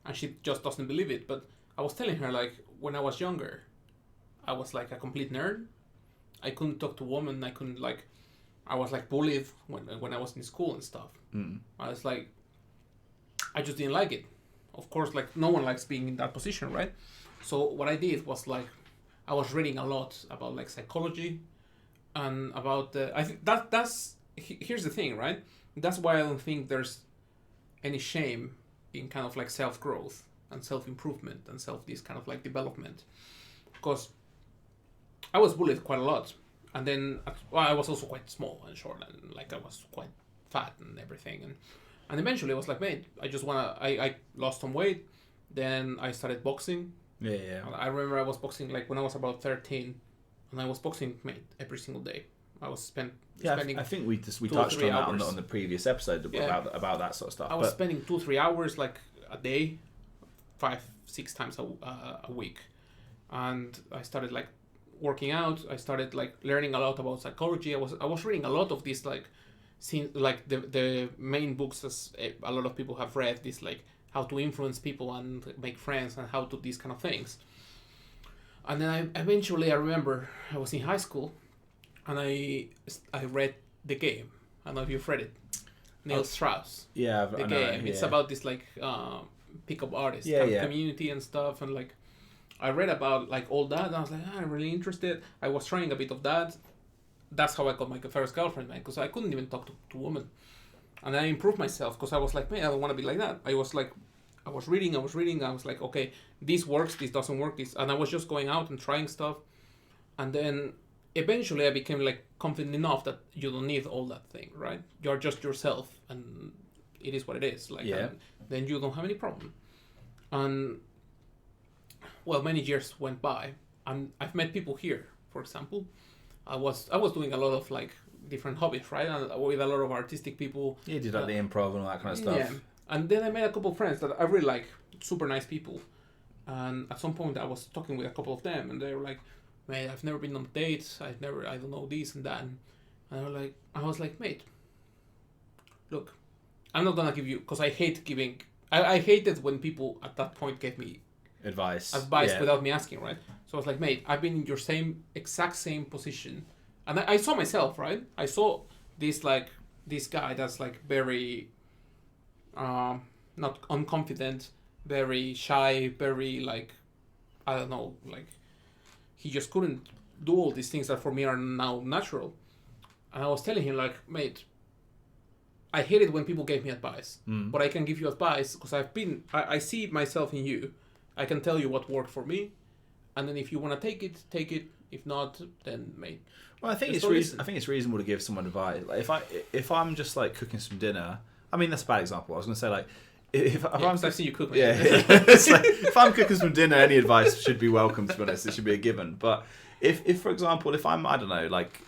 B: and she just doesn't believe it, but. I was telling her, like, when I was younger, I was like a complete nerd. I couldn't talk to women. I was like bullied when I was in school and stuff. I was like, I just didn't like it. Of course, like, no one likes being in that position, right? So what I did was like, I was reading a lot about like psychology and about I think here's the thing, right? That's why I don't think there's any shame in kind of like self-growth and self-improvement and this kind of like development, because I was bullied quite a lot, and then I was also quite small and short, and like I was quite fat and everything, and eventually I was like, mate, I lost some weight, then I started boxing. I remember I was boxing like when I was about 13, and I was boxing, mate, every single day. I was spending.
A: I think we touched on that on the previous episode about that sort of stuff.
B: I was spending 2-3 hours like a day, 5-6 times a week, and I started like working out. I started like learning a lot about psychology. I was reading a lot of these like like the main books as a lot of people have read, this like how to influence people and make friends and how to these kind of things. And then I remember I was in high school and I read The Game. I don't know if you've read it. Neil Strauss.
A: Yeah,
B: The Game. It's about this like pickup artist community and stuff, and like I read about like all that and I was like, I'm really interested. I was trying a bit of that. That's how I got my first girlfriend, man, because I couldn't even talk to women. And I improved myself because I was like, man, I don't want to be like that. I was reading. I was like, okay, this works, this doesn't work, this. And I was just going out and trying stuff. And then eventually I became like confident enough that you don't need all that thing, right? You're just yourself and it is what it is. Like, then you don't have any problem. And well, many years went by and I've met people here, for example. I was doing a lot of like different hobbies, right? And with a lot of artistic people.
A: Yeah, you did like the improv and all that kind of stuff. Yeah.
B: And then I met a couple of friends that I really like, super nice people. And at some point I was talking with a couple of them and they were like, mate, I've never been on dates. I don't know this and that. And I was like, mate, look, I'm not gonna give you, because I hate giving. I hated when people at that point gave me advice without me asking, right? So I was like, mate, I've been in your exact same position, and I saw myself, right? I saw this guy that's like very, not unconfident, very shy, very like, I don't know, like he just couldn't do all these things that for me are now natural. And I was telling him like, mate, I hate it when people gave me advice, but I can give you advice because I see myself in you. I can tell you what worked for me, and then if you want to take it, take it. If not, then mate.
A: Well, I think it's reasonable to give someone advice. Like if I'm just like cooking some dinner, I mean that's a bad example. I was going to say like if
B: I've seen you cook.
A: Yeah, it's like, if I'm cooking some dinner, any advice should be welcome. To be honest, it should be a given. But if for example, if I'm I don't know like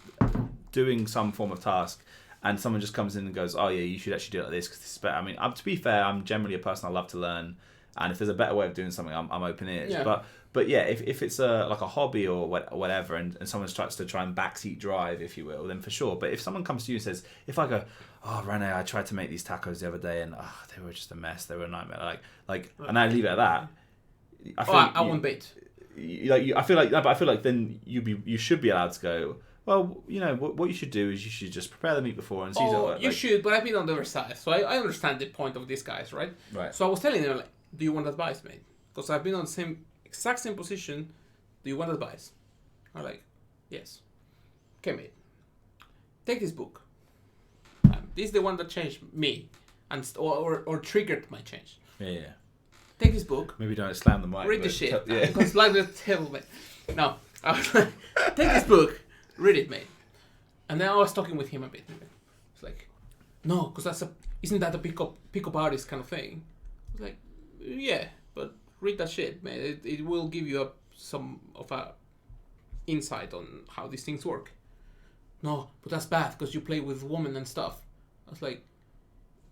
A: doing some form of task. And someone just comes in and goes, oh, yeah, you should actually do it like this because this is better. I mean, to be fair, I'm generally a person I love to learn. And if there's a better way of doing something, I'm open ears. Yeah. But yeah, if it's like a hobby or whatever and someone starts to try and backseat drive, if you will, then for sure. But if someone comes to you and says, if I go, oh, Rene, I tried to make these tacos the other day and they were just a mess. They were a nightmare. And I leave it at that.
B: I won't bait.
A: I feel like then you should be allowed to go, well, you know, what you should do is you should just prepare the meat before and see how it works.
B: You should, but I've been on the other side. So I understand the point of these guys, right?
A: Right.
B: So I was telling them, like, do you want advice, mate? Because I've been on the exact same position. Do you want advice? I'm like, yes. Okay, mate. Take this book. This is the one that changed me or triggered my change.
A: Yeah.
B: Take this book.
A: Maybe don't slam the mic.
B: Read the shit. Because like the table, mate. No. I was like, take this book. Read it, mate. And then I was talking with him a bit. It's like, no, because isn't that a pick-up artist kind of thing? I was like, yeah, but read that shit, man. It will give you some of a insight on how these things work. No, but that's bad because you play with women and stuff. I was like,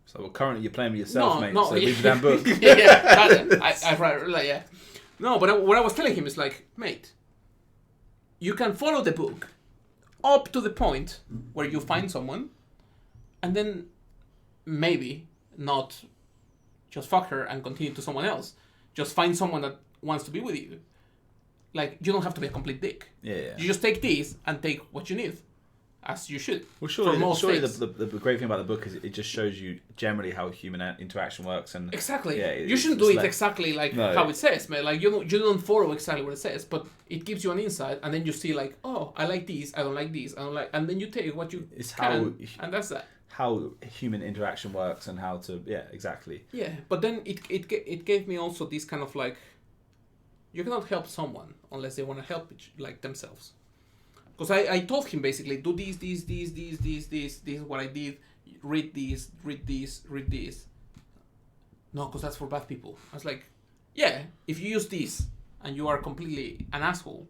A: so currently you're playing with yourself, mate.
B: No,
A: so read the damn book.
B: Yeah. No, but what I was telling him is like, mate, you can follow the book up to the point where you find someone, and then maybe not just fuck her and continue to someone else. Just find someone that wants to be with you. Like, you don't have to be a complete dick.
A: Yeah.
B: You just take this and take what you need, as you should.
A: Well, surely the great thing about the book is it just shows you generally how human interaction works. And
B: exactly. Yeah, you shouldn't do it exactly how it says, man. Like, you don't follow exactly what it says, but it gives you an insight, and then you see like, oh, I like these, I don't like these, I don't like, and then you take what you can, and that's that.
A: How human interaction works and how to exactly.
B: Yeah, but then it gave me also this kind of like, you cannot help someone unless they want to help themselves. Because I told him basically, do this, this is what I did, read this. No, because that's for bad people. I was like, yeah, if you use this and you are completely an asshole,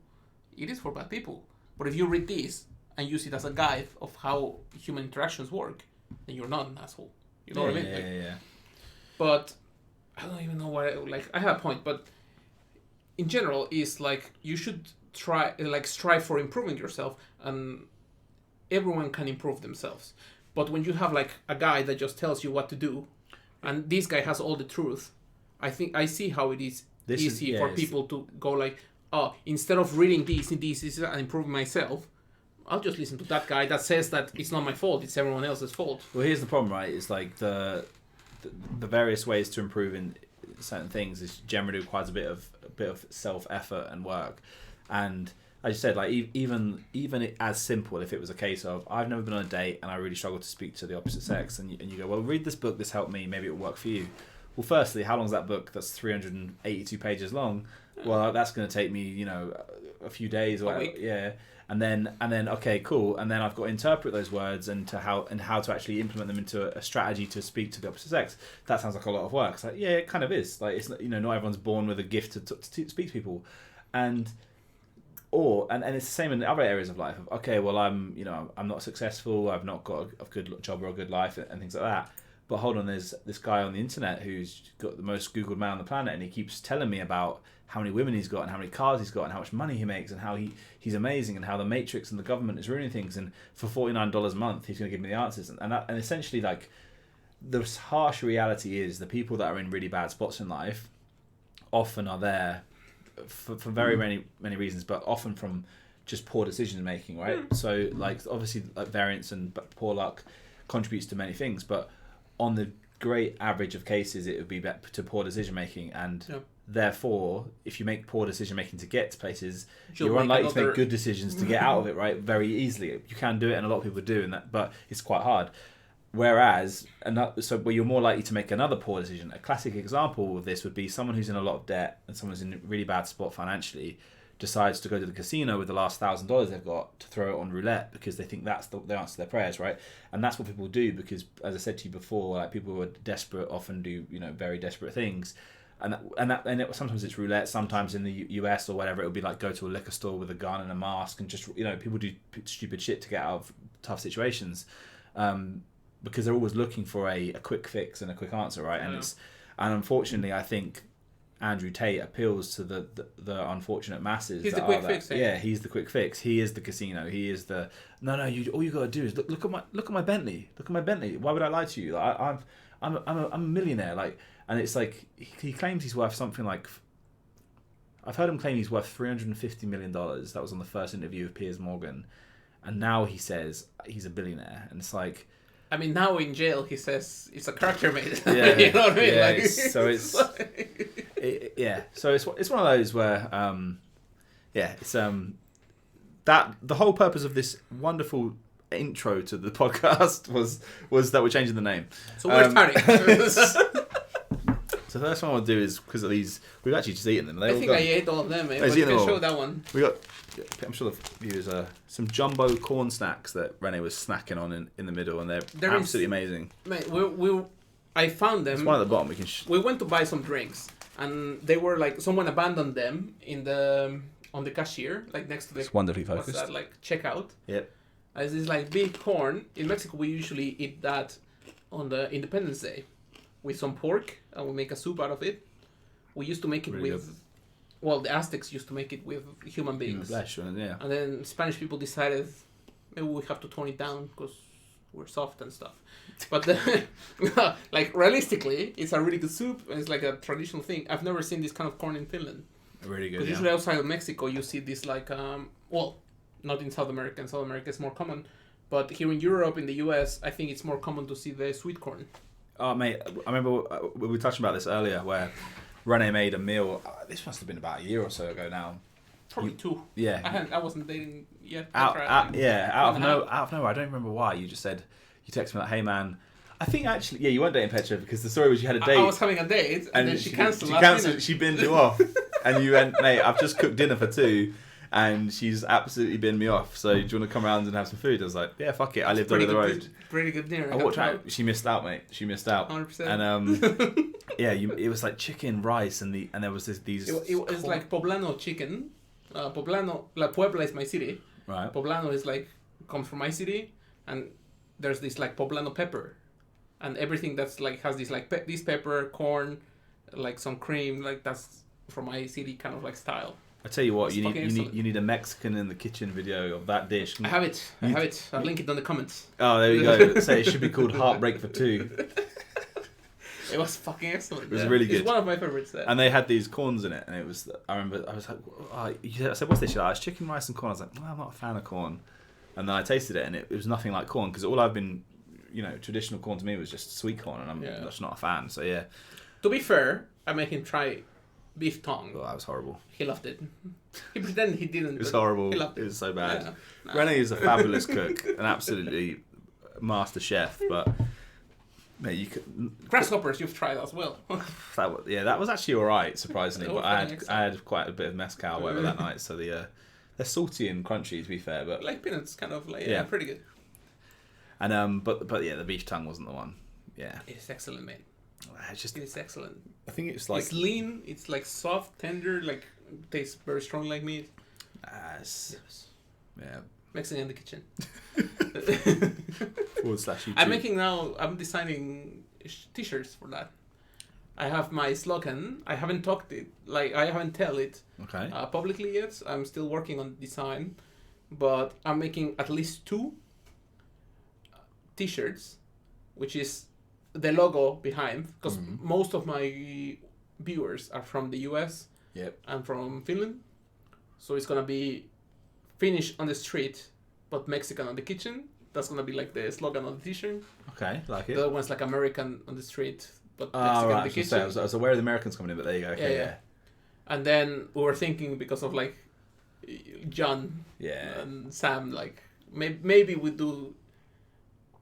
B: it is for bad people. But if you read this and use it as a guide of how human interactions work, then you're not an asshole. You know what I mean?
A: Yeah.
B: But I don't even know why. I have a point, but in general is like you should strive for improving yourself, and everyone can improve themselves. But when you have like a guy that just tells you what to do, and this guy has all the truth, I see how it is easy for people to go like, oh, instead of reading this and improving myself, I'll just listen to that guy that says that it's not my fault, it's everyone else's fault.
A: Well, here's the problem, right? It's like the various ways to improve in certain things is generally requires a bit of self effort and work. And as you said, like even as simple, if it was a case of I've never been on a date and I really struggle to speak to the opposite sex, and you go, well, read this book, this helped me, maybe it'll work for you. Well, firstly, how long is that book? That's 382 pages long. Well, that's going to take me, a few days or
B: week.
A: Yeah. And then okay, cool. And then I've got to interpret those words and how to actually implement them into a strategy to speak to the opposite sex. That sounds like a lot of work. It's like, yeah, it kind of is. Like, it's not everyone's born with a gift to speak to people, and it's the same in other areas of life. Okay, well, I'm not successful. I've not got a good job or a good life and things like that. But hold on, there's this guy on the internet who's got the most Googled man on the planet, and he keeps telling me about how many women he's got and how many cars he's got and how much money he makes and how he's amazing and how the Matrix and the government is ruining things. And for $49 a month, he's going to give me the answers. And essentially, like, the harsh reality is the people that are in really bad spots in life often are there for very many reasons, but often from just poor decision making, right? So, like, obviously, like, variance and poor luck contributes to many things, but on the great average of cases, it would be to poor decision making, and therefore, if you make poor decision making to get to places, you're unlikely to make good decisions to get out of it, right? Very easily. You can do it, and a lot of people do, but it's quite hard. Whereas, you're more likely to make another poor decision. A classic example of this would be someone who's in a lot of debt and someone who's in a really bad spot financially decides to go to the casino with the last $1,000 they've got to throw it on roulette because they think that's the answer to their prayers, right? And that's what people do because, as I said to you before, like, people who are desperate often do very desperate things, sometimes it's roulette. Sometimes in the US or whatever, it would be like go to a liquor store with a gun and a mask and just people do stupid shit to get out of tough situations, because they're always looking for a quick fix and a quick answer, right? And unfortunately, I think Andrew Tate appeals to the unfortunate masses.
B: He's the quick fix.
A: Yeah, he's the quick fix. He is the casino. He is the all you got to do is look at my Bentley. Look at my Bentley. Why would I lie to you? Like, I'm a millionaire. Like, and it's like he claims he's worth something like. I've heard him claim he's worth $350 million. That was on the first interview with Piers Morgan, and now he says he's a billionaire. And it's like,
B: I mean, now in jail he says it's a character made. Yeah, you know what I mean?
A: Yeah,
B: like,
A: so it's it's one of those where it's that the whole purpose of this wonderful intro to the podcast was that we're changing the name.
B: So we're starting.
A: So the first one I'll do is because of these, we've actually just eaten them.
B: I think I ate all of them, but you can show that one.
A: We got, I'm sure the viewers some jumbo corn snacks that Rene was snacking on in the middle, and they're absolutely amazing.
B: Mate, I found them.
A: There's one at the bottom.
B: We went to buy some drinks, and they were like someone abandoned them on the cashier, like next to the.
A: It's wonderfully focused.
B: What's that, like, checkout?
A: Yep.
B: As this like big corn. In Mexico, we usually eat that on the Independence Day with some pork, and we make a soup out of it. We used to make it really with. Good. Well, the Aztecs used to make it with human beings.
A: Flesh, yeah.
B: And then Spanish people decided maybe we have to tone it down because we're soft and stuff. But like, realistically, it's a really good soup, and it's like a traditional thing. I've never seen this kind of corn in Finland.
A: Really good.
B: Because usually outside of Mexico, you see this like not in South America. In South America, it's more common. But here in Europe, in the US, I think it's more common to see the sweet corn.
A: Oh, mate, I remember we were touching about this earlier, where Rene made a meal. This must have been about a year or so ago now.
B: Probably 2.
A: Yeah.
B: I wasn't dating yet.
A: Out of nowhere. I don't even remember why. You just said, you texted me like, hey man, I think actually, you weren't dating Petra because the story was you had a date.
B: I was having a date and then she cancelled.
A: She binned you off, and you went, mate, I've just cooked dinner for 2. And she's absolutely binned me off. So do you want to come around and have some food? I was like, yeah, fuck it. I lived over the road.
B: Pretty good dinner.
A: I walked out. She missed out, mate. She missed out.
B: 100%.
A: And it was like chicken, rice, and there was these.
B: It was like poblano chicken. Poblano, like Puebla is my city.
A: Right.
B: Poblano is like comes from my city, and there's this like poblano pepper, and everything that's like has this like this pepper, corn, like some cream, like that's from my city kind of like style.
A: I tell you what, you need a Mexican in the kitchen video of that dish.
B: I have it. I'll link it in the comments.
A: Oh, there you go. Say it should be called Heartbreak for Two.
B: It was fucking excellent.
A: It was really good.
B: It's one of my favorites there.
A: And they had these corns in it, and it was. I remember I was like, I said, "What's this?" It's chicken, rice, and corn. I was like, "I'm not a fan of corn." And then I tasted it, and it was nothing like corn because all I've been, traditional corn to me was just sweet corn, and I'm just not a fan. So yeah.
B: To be fair, I made him try beef tongue.
A: Oh, that was horrible.
B: He loved it. He pretended he didn't.
A: It was horrible.
B: He loved it.
A: It was so bad.
B: Yeah. No.
A: Rene is a fabulous cook, an absolutely master chef, but. Mate, you could
B: grasshoppers you've tried as well.
A: that was actually all right, surprisingly. But I had quite a bit of mezcal or whatever that night, so they're salty and crunchy to be fair, but
B: like peanuts, kind of like pretty good.
A: And but yeah, the beef tongue wasn't the one. Yeah,
B: it's excellent, mate. It's excellent.
A: I think it's like
B: it's lean. It's like soft, tender. Like tastes very strong like meat.
A: Yes. Yeah.
B: Mexican in the kitchen.
A: /YouTube.
B: I'm designing t-shirts for that. I have my slogan. I haven't talked it, I haven't tell it publicly yet. I'm still working on design, but I'm making at least 2 t-shirts, which is the logo behind, because most of my viewers are from the US and from Finland. So it's going to be Finnish on the street, but Mexican on the kitchen. That's going to be like the slogan on the t-shirt.
A: Okay, like it.
B: The other one's like American on the street, but Mexican on the kitchen.
A: I was aware of the Americans coming in, but there you go. Okay, yeah.
B: And then we were thinking, because of like John and Sam, like maybe we do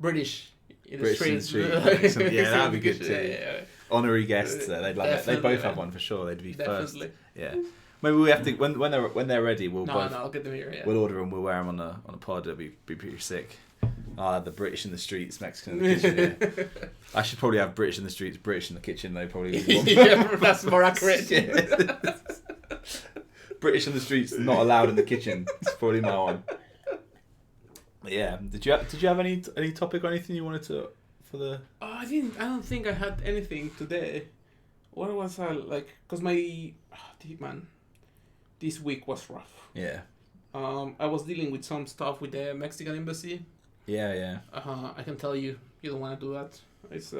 B: British in the streets.
A: Yeah, that'd be good too. Yeah. Honorary guests, they'd like it. They'd both have one for sure. They'd be first. Yeah. Maybe we have to when they're ready.
B: I'll get them here. Yeah.
A: We'll order them. We'll wear them on a pod. It'll be pretty sick. I'll have the British in the streets, Mexican in the kitchen. Yeah. I should probably have British in the streets, British in the kitchen. They probably
B: yeah, that's more accurate.
A: British in the streets, not allowed in the kitchen. It's probably my one. But yeah. Did you have any topic or anything you wanted to for the?
B: I don't think I had anything today. What was I like? Because this week was rough.
A: Yeah.
B: I was dealing with some stuff with the Mexican embassy.
A: Yeah.
B: I can tell you don't want to do that. It's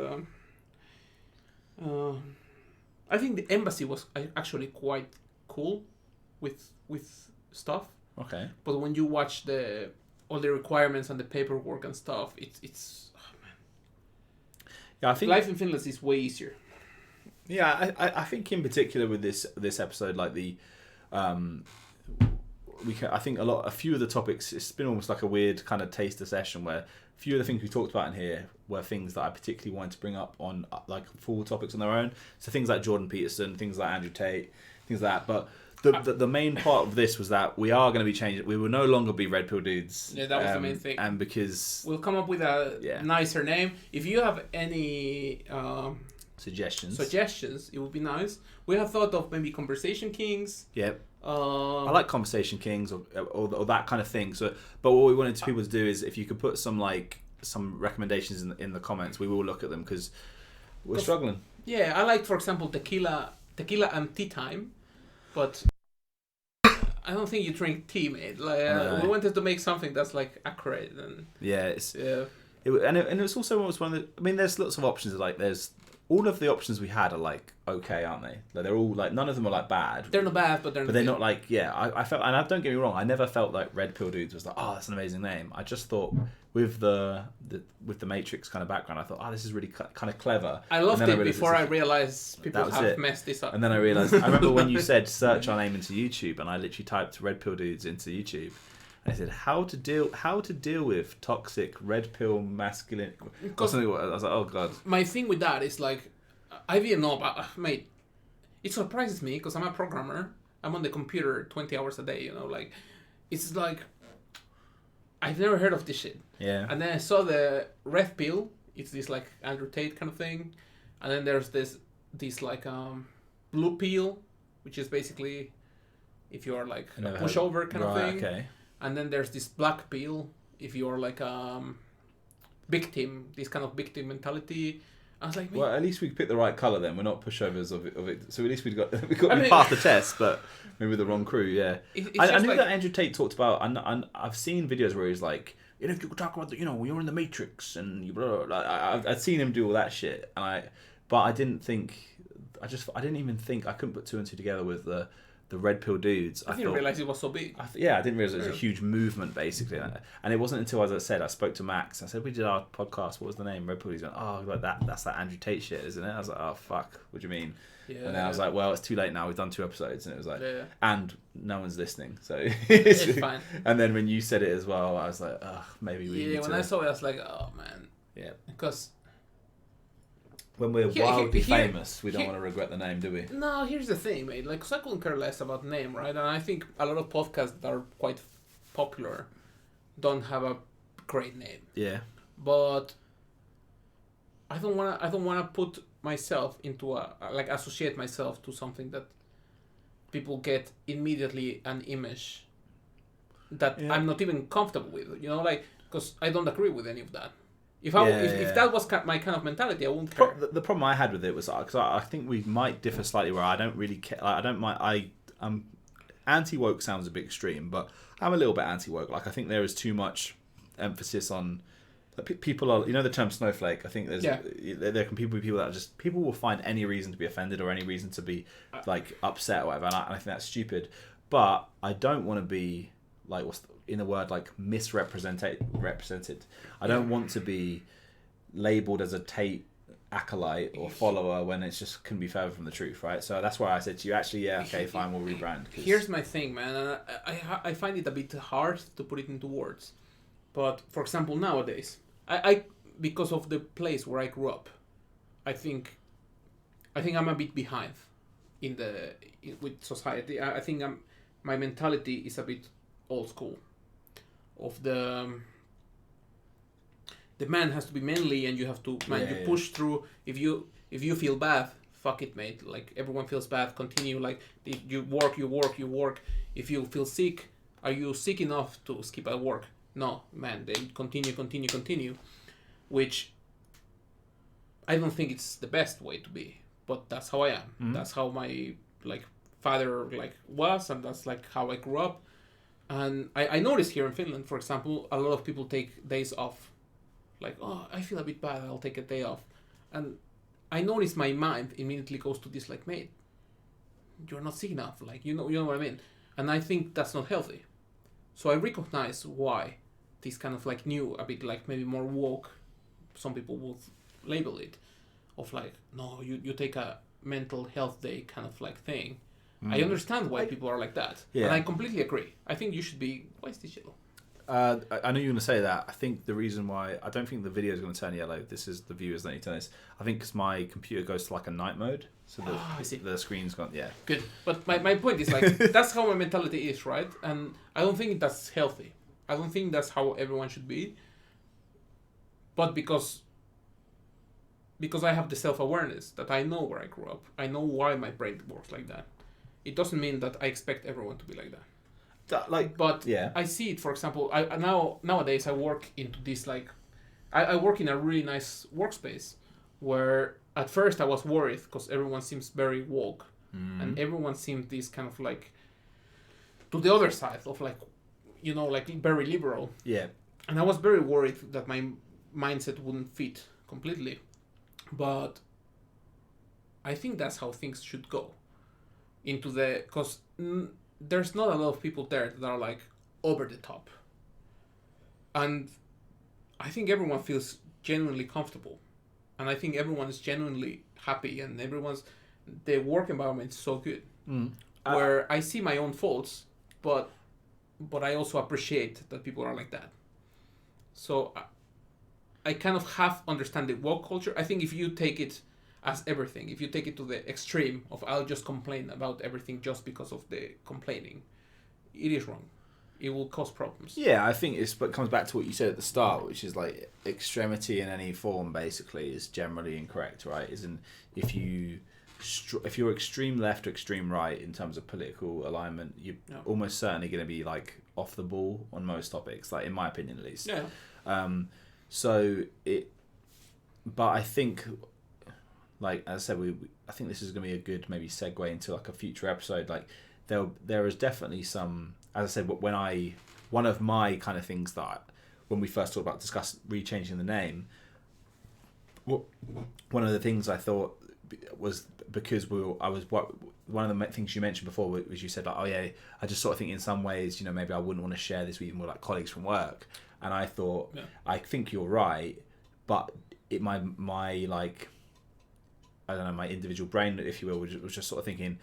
B: I think the embassy was actually quite cool with stuff.
A: Okay.
B: But when you watch all the requirements and the paperwork and stuff, it's man.
A: Yeah, I think
B: life in Finland is way easier.
A: Yeah, I think in particular with this episode, like the I think a few of the topics, it's been almost like a weird kind of taster session where a few of the things we talked about in here were things that I particularly wanted to bring up on like full topics on their own. So things like Jordan Peterson, things like Andrew Tate, things like that. But the main part of this was that we are going to be changing. We will no longer be Red Pill Dudes.
B: Yeah, that was the main thing.
A: And because
B: we'll come up with a nicer name. If you have any
A: suggestions,
B: it would be nice. We have thought of maybe Conversation Kings.
A: Yep. I like Conversation Kings or that kind of thing. So, but what we wanted people to do is if you could put some recommendations in the comments, we will look at them because we're struggling.
B: Yeah, I like, for example, tequila and tea time, but I don't think you drink tea, mate. We wanted to make something that's like accurate and
A: and it's also one of the. I mean, there's lots of options. Like there's. All of the options we had are like okay, aren't they? Like they're all like none of them are like bad.
B: They're not bad, but they're
A: not like I felt, and don't get me wrong, I never felt like Red Pill Dudes was like that's an amazing name. I just thought with the Matrix kind of background, I thought this is really kind of clever.
B: I loved it before I realized people have messed this up.
A: And then I realized I remember when you said search our name into YouTube, and I literally typed Red Pill Dudes into YouTube. I said how to deal with toxic red pill masculine or something. I was like, oh god.
B: My thing with that is like, I didn't know about mate. It surprises me because I'm a programmer. I'm on the computer 20 hours a day. Like it's like I've never heard of this shit.
A: Yeah.
B: And then I saw the red pill. It's this like Andrew Tate kind of thing, and then there's this like blue pill, which is basically if you are like a pushover kind of thing.
A: Okay.
B: And then there's this black pill if you're like victim, this kind of victim mentality. I was like,
A: well, at least we picked the right colour then. We're not pushovers of it. So at least we got past the test, but maybe the wrong crew. Yeah, I knew that Andrew Tate talked about. And I've seen videos where he's like, you know, if you could talk about you're in the Matrix and you blah, blah, blah. I've seen him do all that shit, but I didn't even think I couldn't put two and two together with the red pill dudes.
B: I didn't realise it was so big.
A: I didn't realise it was a huge movement, basically. And it wasn't until, as I said, I spoke to Max. I said, we did our podcast. What was the name? Red pill. He's going, oh, like that's that Andrew Tate shit, isn't it? I was like, oh, fuck. What do you mean? Yeah. And then I was like, well, it's too late now. We've done 2 episodes. And it was like, and no one's listening. So
B: it's fine.
A: And then when you said it as well, I was like, ugh, maybe we need to...
B: when I saw it, I was like, oh, man.
A: Yeah.
B: Because...
A: when we're wildly famous, we don't want to regret the name, do we?
B: No, here's the thing, mate. Like, cause I couldn't care less about the name, right? And I think a lot of podcasts that are quite popular don't have a great name.
A: Yeah.
B: But I don't wanna put myself into associate myself to something that people get immediately an image that I'm not even comfortable with. You know, like, because I don't agree with any of that. If that was my kind of mentality, I wouldn't care.
A: The problem I had with it was because I think we might differ slightly. Where I don't really care. Like, I don't mind. I'm anti-woke sounds a bit extreme, but I'm a little bit anti-woke. Like, I think there is too much emphasis on people are. You know the term snowflake. I think there can be people that are just people will find any reason to be offended or any reason to be like upset or whatever, and I think that's stupid. But I don't want to be like in a word like represented. I don't want to be labelled as a Tate acolyte or follower when it's just couldn't be further from the truth, right? So that's why I said to you, actually, okay, fine, we'll rebrand.
B: Here's my thing, man, and I find it a bit hard to put it into words. But for example, nowadays, I because of the place where I grew up, I think I'm a bit behind with society. I think my mentality is a bit old school. Of the man has to be manly and you have to you push through. If you feel bad, fuck it, mate. Like, everyone feels bad, continue. Like, you work. If you feel sick, are you sick enough to skip at work? No, man, they continue, which I don't think it's the best way to be, but that's how I am. Mm-hmm. That's how my father was, and that's how I grew up. And I noticed here in Finland, for example, a lot of people take days off. Like, oh, I feel a bit bad, I'll take a day off. And I notice my mind immediately goes to this, like, mate, you're not sick enough. Like, you know what I mean? And I think that's not healthy. So I recognize why this kind of new, a bit maybe more woke, some people would label it, of no, you take a mental health day kind of thing. I understand why people are like that. Yeah. And I completely agree. I think you should be... Why is this yellow?
A: I know you're going to say that. I think the reason why... I don't think the video is going to turn yellow. This is the viewers that need to turn this. I think because my computer goes to a night mode. So the screen's gone... Yeah.
B: Good. But my point is that's how my mentality is, right? And I don't think that's healthy. I don't think that's how everyone should be. But because I have the self-awareness that I know where I grew up. I know why my brain works like that. It doesn't mean that I expect everyone to be like that. But yeah. I see it, for example, nowadays I work into this, I work in a really nice workspace where at first I was worried because everyone seems very woke and everyone seems this kind of to the other side of very liberal.
A: Yeah.
B: And I was very worried that my mindset wouldn't fit completely. But I think that's how things should go. Because there's not a lot of people there that are over the top, and I think everyone feels genuinely comfortable, and I think everyone is genuinely happy, and the work environment is so good. Where I see my own faults, but I also appreciate that people are like that. So I kind of half understand the woke culture. I think if you take it as everything, if you take it to the extreme of I'll just complain about everything just because of the complaining, it is wrong. It will cause problems.
A: Yeah, I think it comes back to what you said at the start, which is extremity in any form basically is generally incorrect, right? If you're extreme left or extreme right in terms of political alignment, you're almost certainly going to be off the ball on most topics, in my opinion at least.
B: Yeah.
A: But I think like as I said, I think this is going to be a good maybe segue into like a future episode. Like there is definitely some, as I said, one of my kind of things that when we first talked about changing the name, one of the things I thought was because one of the things you mentioned before was you said like, oh yeah, I just sort of think in some ways, maybe I wouldn't want to share this with like colleagues from work, and I thought, I think you're right, but my like, I don't know, my individual brain, if you will, was just sort of thinking,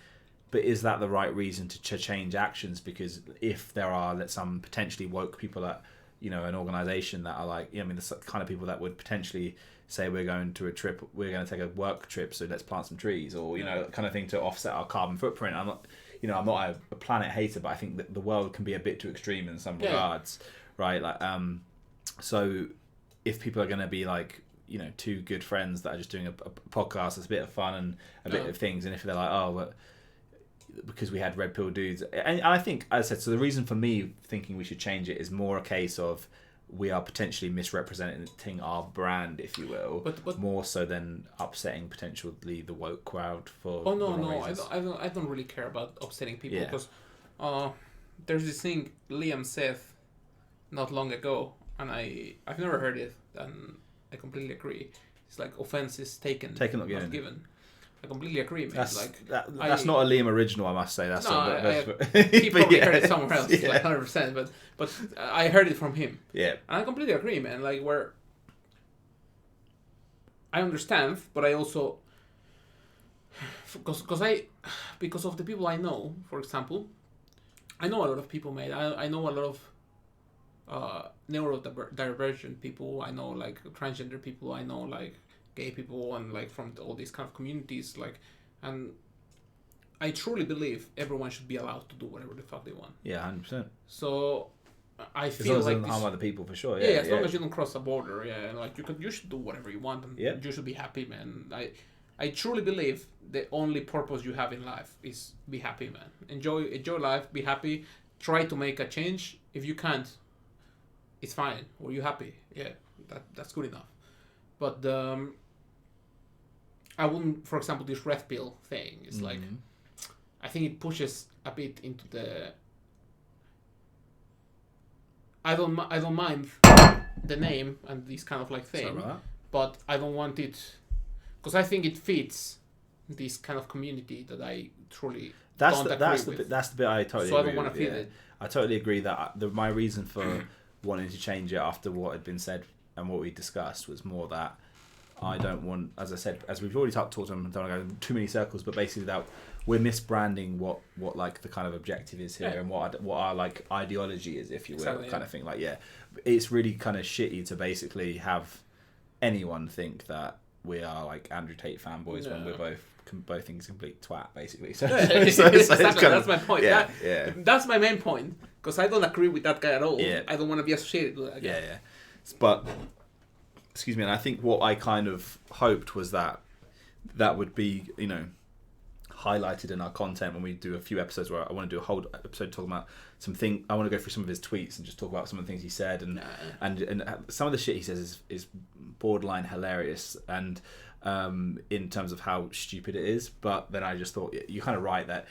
A: but is that the right reason to change actions? Because if there are some potentially woke people at an organisation that are like, the kind of people that would potentially say we're going to take a work trip, so let's plant some trees, or kind of thing to offset our carbon footprint. I'm not a planet hater, but I think that the world can be a bit too extreme in some regards, right? Like, so if people are going to be like, two good friends that are just doing a podcast that's a bit of fun and a bit of things, and if they're like, oh, well, because we had red pill dudes, and I think, as I said, so the reason for me thinking we should change it is more a case of we are potentially misrepresenting our brand, if you will, but more so than upsetting potentially the woke crowd for.
B: Oh no, I don't really care about upsetting people, because there's this thing Liam said not long ago, and I've never heard it, and I completely agree. It's like offense is taken not given. I completely agree, man. That's
A: not a Liam original, I must say. That's
B: he probably heard it somewhere else, like 100%. But I heard it from him.
A: Yeah,
B: and I completely agree, man. Like, where I understand, but I also because of the people I know, for example, I know a lot of people, mate. I know a lot of neurodivergent people. I know like transgender people. I know like gay people, and like from all these kind of communities, like, and I truly believe everyone should be allowed to do whatever the fuck they want.
A: Yeah, 100%.
B: So I feel like
A: harm other people for sure.
B: Yeah, as long as you don't cross a border, like you should do whatever you want, and you should be happy, man. I truly believe the only purpose you have in life is be happy, man. Enjoy life, be happy. Try to make a change. If you can't, it's fine. Or you happy? Yeah, that's good enough. But I wouldn't, for example, this red pill thing is like, I think it pushes a bit into the. I don't mind the name and this kind of like thing, but I don't want it, because I think it fits this kind of community that I truly don't agree with.
A: That's the bit I totally agree with.
B: So I don't want to feel it.
A: I totally agree that my reason for wanting to change it after what had been said and what we discussed was more that I don't want, as I said, as we've already talked about, don't want to go in too many circles, but basically that we're misbranding what like the kind of objective is here, and what our like ideology is, if you will, kind of thing. Like, it's really kind of shitty to basically have anyone think that we are like Andrew Tate fanboys when we're both things complete twat, basically. So,
B: that's my point. That's my main point, because I don't agree with that guy at all. I don't want to be associated with that guy.
A: But excuse me, and I think what I kind of hoped was that would be, highlighted in our content when we do a few episodes, where I want to do a whole episode talking about something. I want to go through some of his tweets and just talk about some of the things he said, and some of the shit he says is borderline hilarious, and in terms of how stupid it is. But then I just thought, you're kind of right that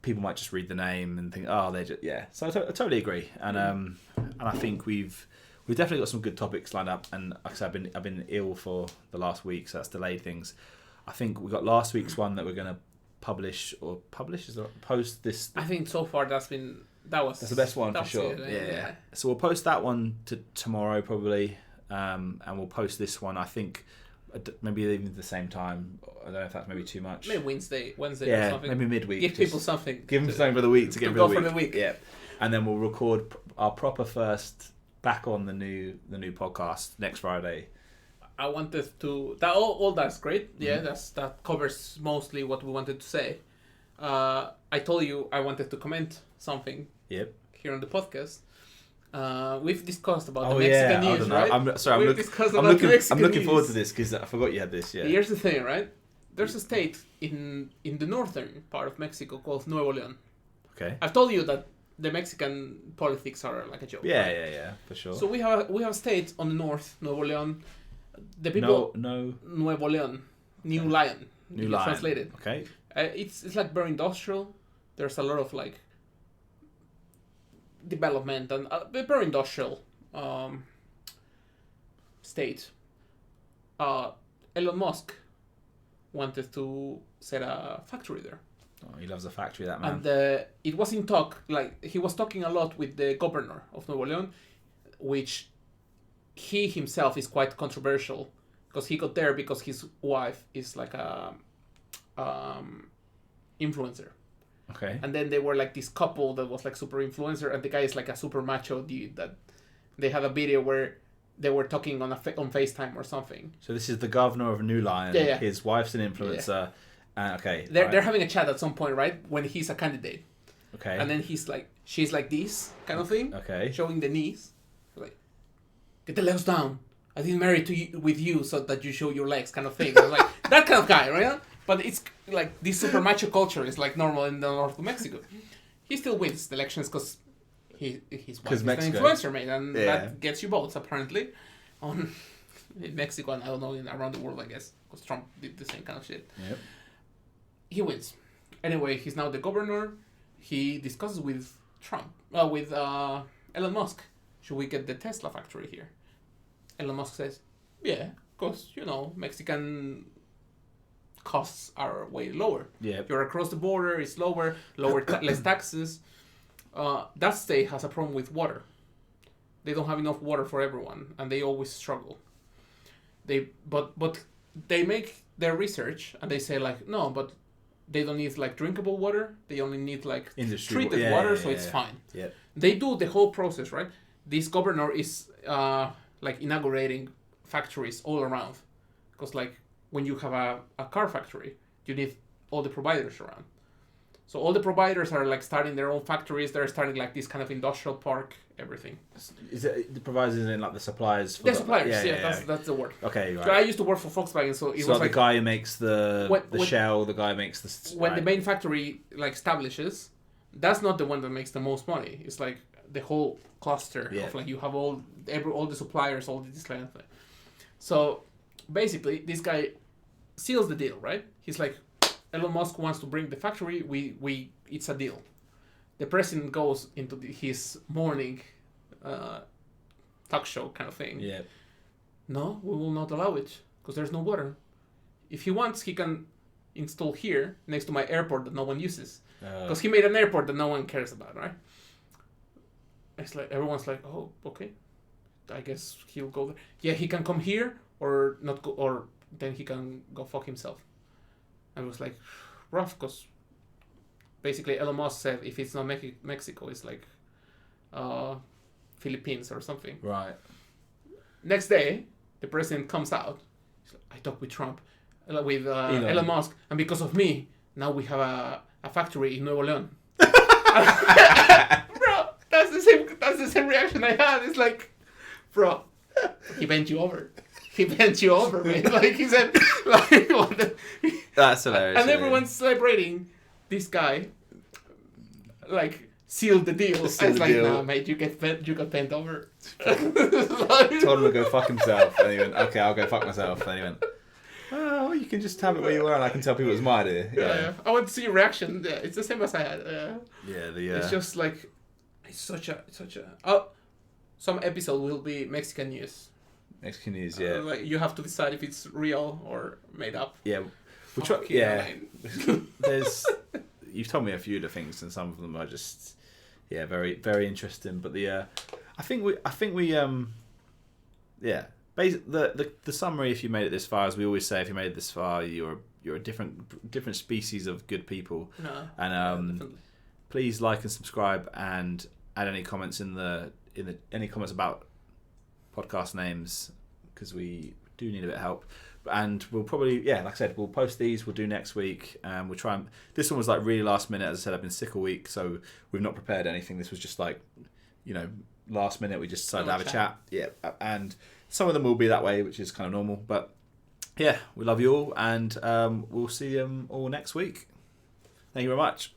A: people might just read the name and think, oh, they just So I totally agree, and I think we've definitely got some good topics lined up. And like I said, I've been ill for the last week, so that's delayed things. I think we got last week's one that we're going to post this.
B: I think so far that's the best one for sure.
A: Yeah. So we'll post that one to tomorrow probably, and we'll post this one, I think, maybe even at the same time. I don't know if that's maybe too much.
B: Maybe Wednesday or something.
A: Maybe midweek.
B: Give people something.
A: Give them something for the week to get for
B: the week.
A: Yeah, and then we'll record our proper first back on the new podcast next Friday.
B: I wanted to all that's great. Yeah, that covers mostly what we wanted to say. I told you I wanted to comment something.
A: Yep.
B: Here on the podcast. We've discussed about the Mexican news, right?
A: I'm looking forward to this because I forgot you had this. Yeah.
B: Here's the thing, right? There's a state in the northern part of Mexico called Nuevo León.
A: Okay.
B: I've told you that the Mexican politics are like a joke.
A: Yeah,
B: right?
A: yeah, for sure.
B: So we have a state on the north, Nuevo León. The people
A: no
B: Nuevo León. New Lion.
A: New Lion.
B: Translated.
A: Okay.
B: It's like very industrial. There's a lot of like development and very industrial state. Elon Musk wanted to set a factory there.
A: Oh, he loves a factory, that man.
B: And it was in talk, like he was talking a lot with the governor of Nuevo León, which he himself is quite controversial because he got there because his wife is like a influencer.
A: Okay.
B: And then they were like this couple that was like super influencer, and the guy is like a super macho dude that they had a video where they were talking on on FaceTime or something.
A: So this is the governor of New Lion.
B: Yeah.
A: His wife's an influencer. Yeah. Okay.
B: They're having a chat at some point, right? When he's a candidate.
A: Okay.
B: And then she's like this kind of thing.
A: Okay.
B: Showing the knees. Like, get the legs down. I didn't marry with you so that you show your legs kind of thing. I was like, that kind of guy, right? But it's like this super macho culture is like normal in the north of Mexico. He still wins the elections because his wife is an influencer, mate, and that gets you votes apparently in Mexico and I don't know around the world, I guess, because Trump did the same kind of shit.
A: Yep.
B: He wins. Anyway, he's now the governor. He discusses with Elon Musk. Should we get the Tesla factory here? Elon Musk says, yeah, because Mexican costs are way lower.
A: Yeah.
B: You're across the border, it's lower, less taxes. That state has a problem with water. They don't have enough water for everyone, and they always struggle. But they make their research, and they say like, no, but they don't need like drinkable water. They only need like treated water, so it's fine.
A: Yeah.
B: They do the whole process, right? This governor is like inaugurating factories all around, because like when you have a car factory, you need all the providers around. So all the providers are like starting their own factories. They're starting like this kind of industrial park, everything.
A: Is it the providers in like the suppliers?
B: The suppliers, that's the word.
A: Okay, right.
B: So I used to work for Volkswagen, so it was like
A: the guy who makes the shell, the guy who makes the...
B: When the main factory like establishes, that's not the one that makes the most money. It's like the whole cluster of like you have all the suppliers, all this kind of thing. So basically, this guy seals the deal, right? He's like, Elon Musk wants to bring the factory. It's a deal. The president goes into his morning talk show kind of thing.
A: Yeah.
B: No, we will not allow it because there's no water. If he wants, he can install here next to my airport that no one uses. Because he made an airport that no one cares about, right? It's like everyone's like, oh, okay. I guess he'll go there. Yeah, he can come here or not go, or then he can go fuck himself. I was like, rough, because basically Elon Musk said if it's not Mexico, it's like Philippines or something.
A: Right.
B: Next day, the president comes out. He's like, I talked with Trump, with Elon Musk, and because of me, now we have a factory in Nuevo León. Bro, that's the same reaction I had. It's like, bro, he bent you over. He bent you over, man. Like he said, like
A: that's hilarious.
B: And everyone's celebrating this guy. Like sealed the deal. I was like, nah, mate, you got bent over.
A: Told him to go fuck himself, and he went, okay, I'll go fuck myself. And he went, oh, you can just have it where you are, and I can tell people it was my idea.
B: Yeah. I want to see your reaction. Yeah, it's the same as I had. It's just like it's such a. Some episode will be Mexican news.
A: Mexican news, yeah.
B: Like you have to decide if it's real or made up.
A: Yeah, There's, you've told me a few of the things, and some of them are just, very, very interesting. But the summary, if you made it this far, as we always say, if you made it this far, you're a different species of good people.
B: No,
A: and please like and subscribe, and add any comments any comments about podcast names, because we do need a bit of help. And we'll probably, like I said, we'll post these. We'll do next week. We'll try and... This one was like really last minute. As I said, I've been sick all week, so we've not prepared anything. This was just like, last minute. We just decided to have a chat. Yeah, and some of them will be that way, which is kind of normal. But yeah, we love you all, and we'll see them all next week. Thank you very much.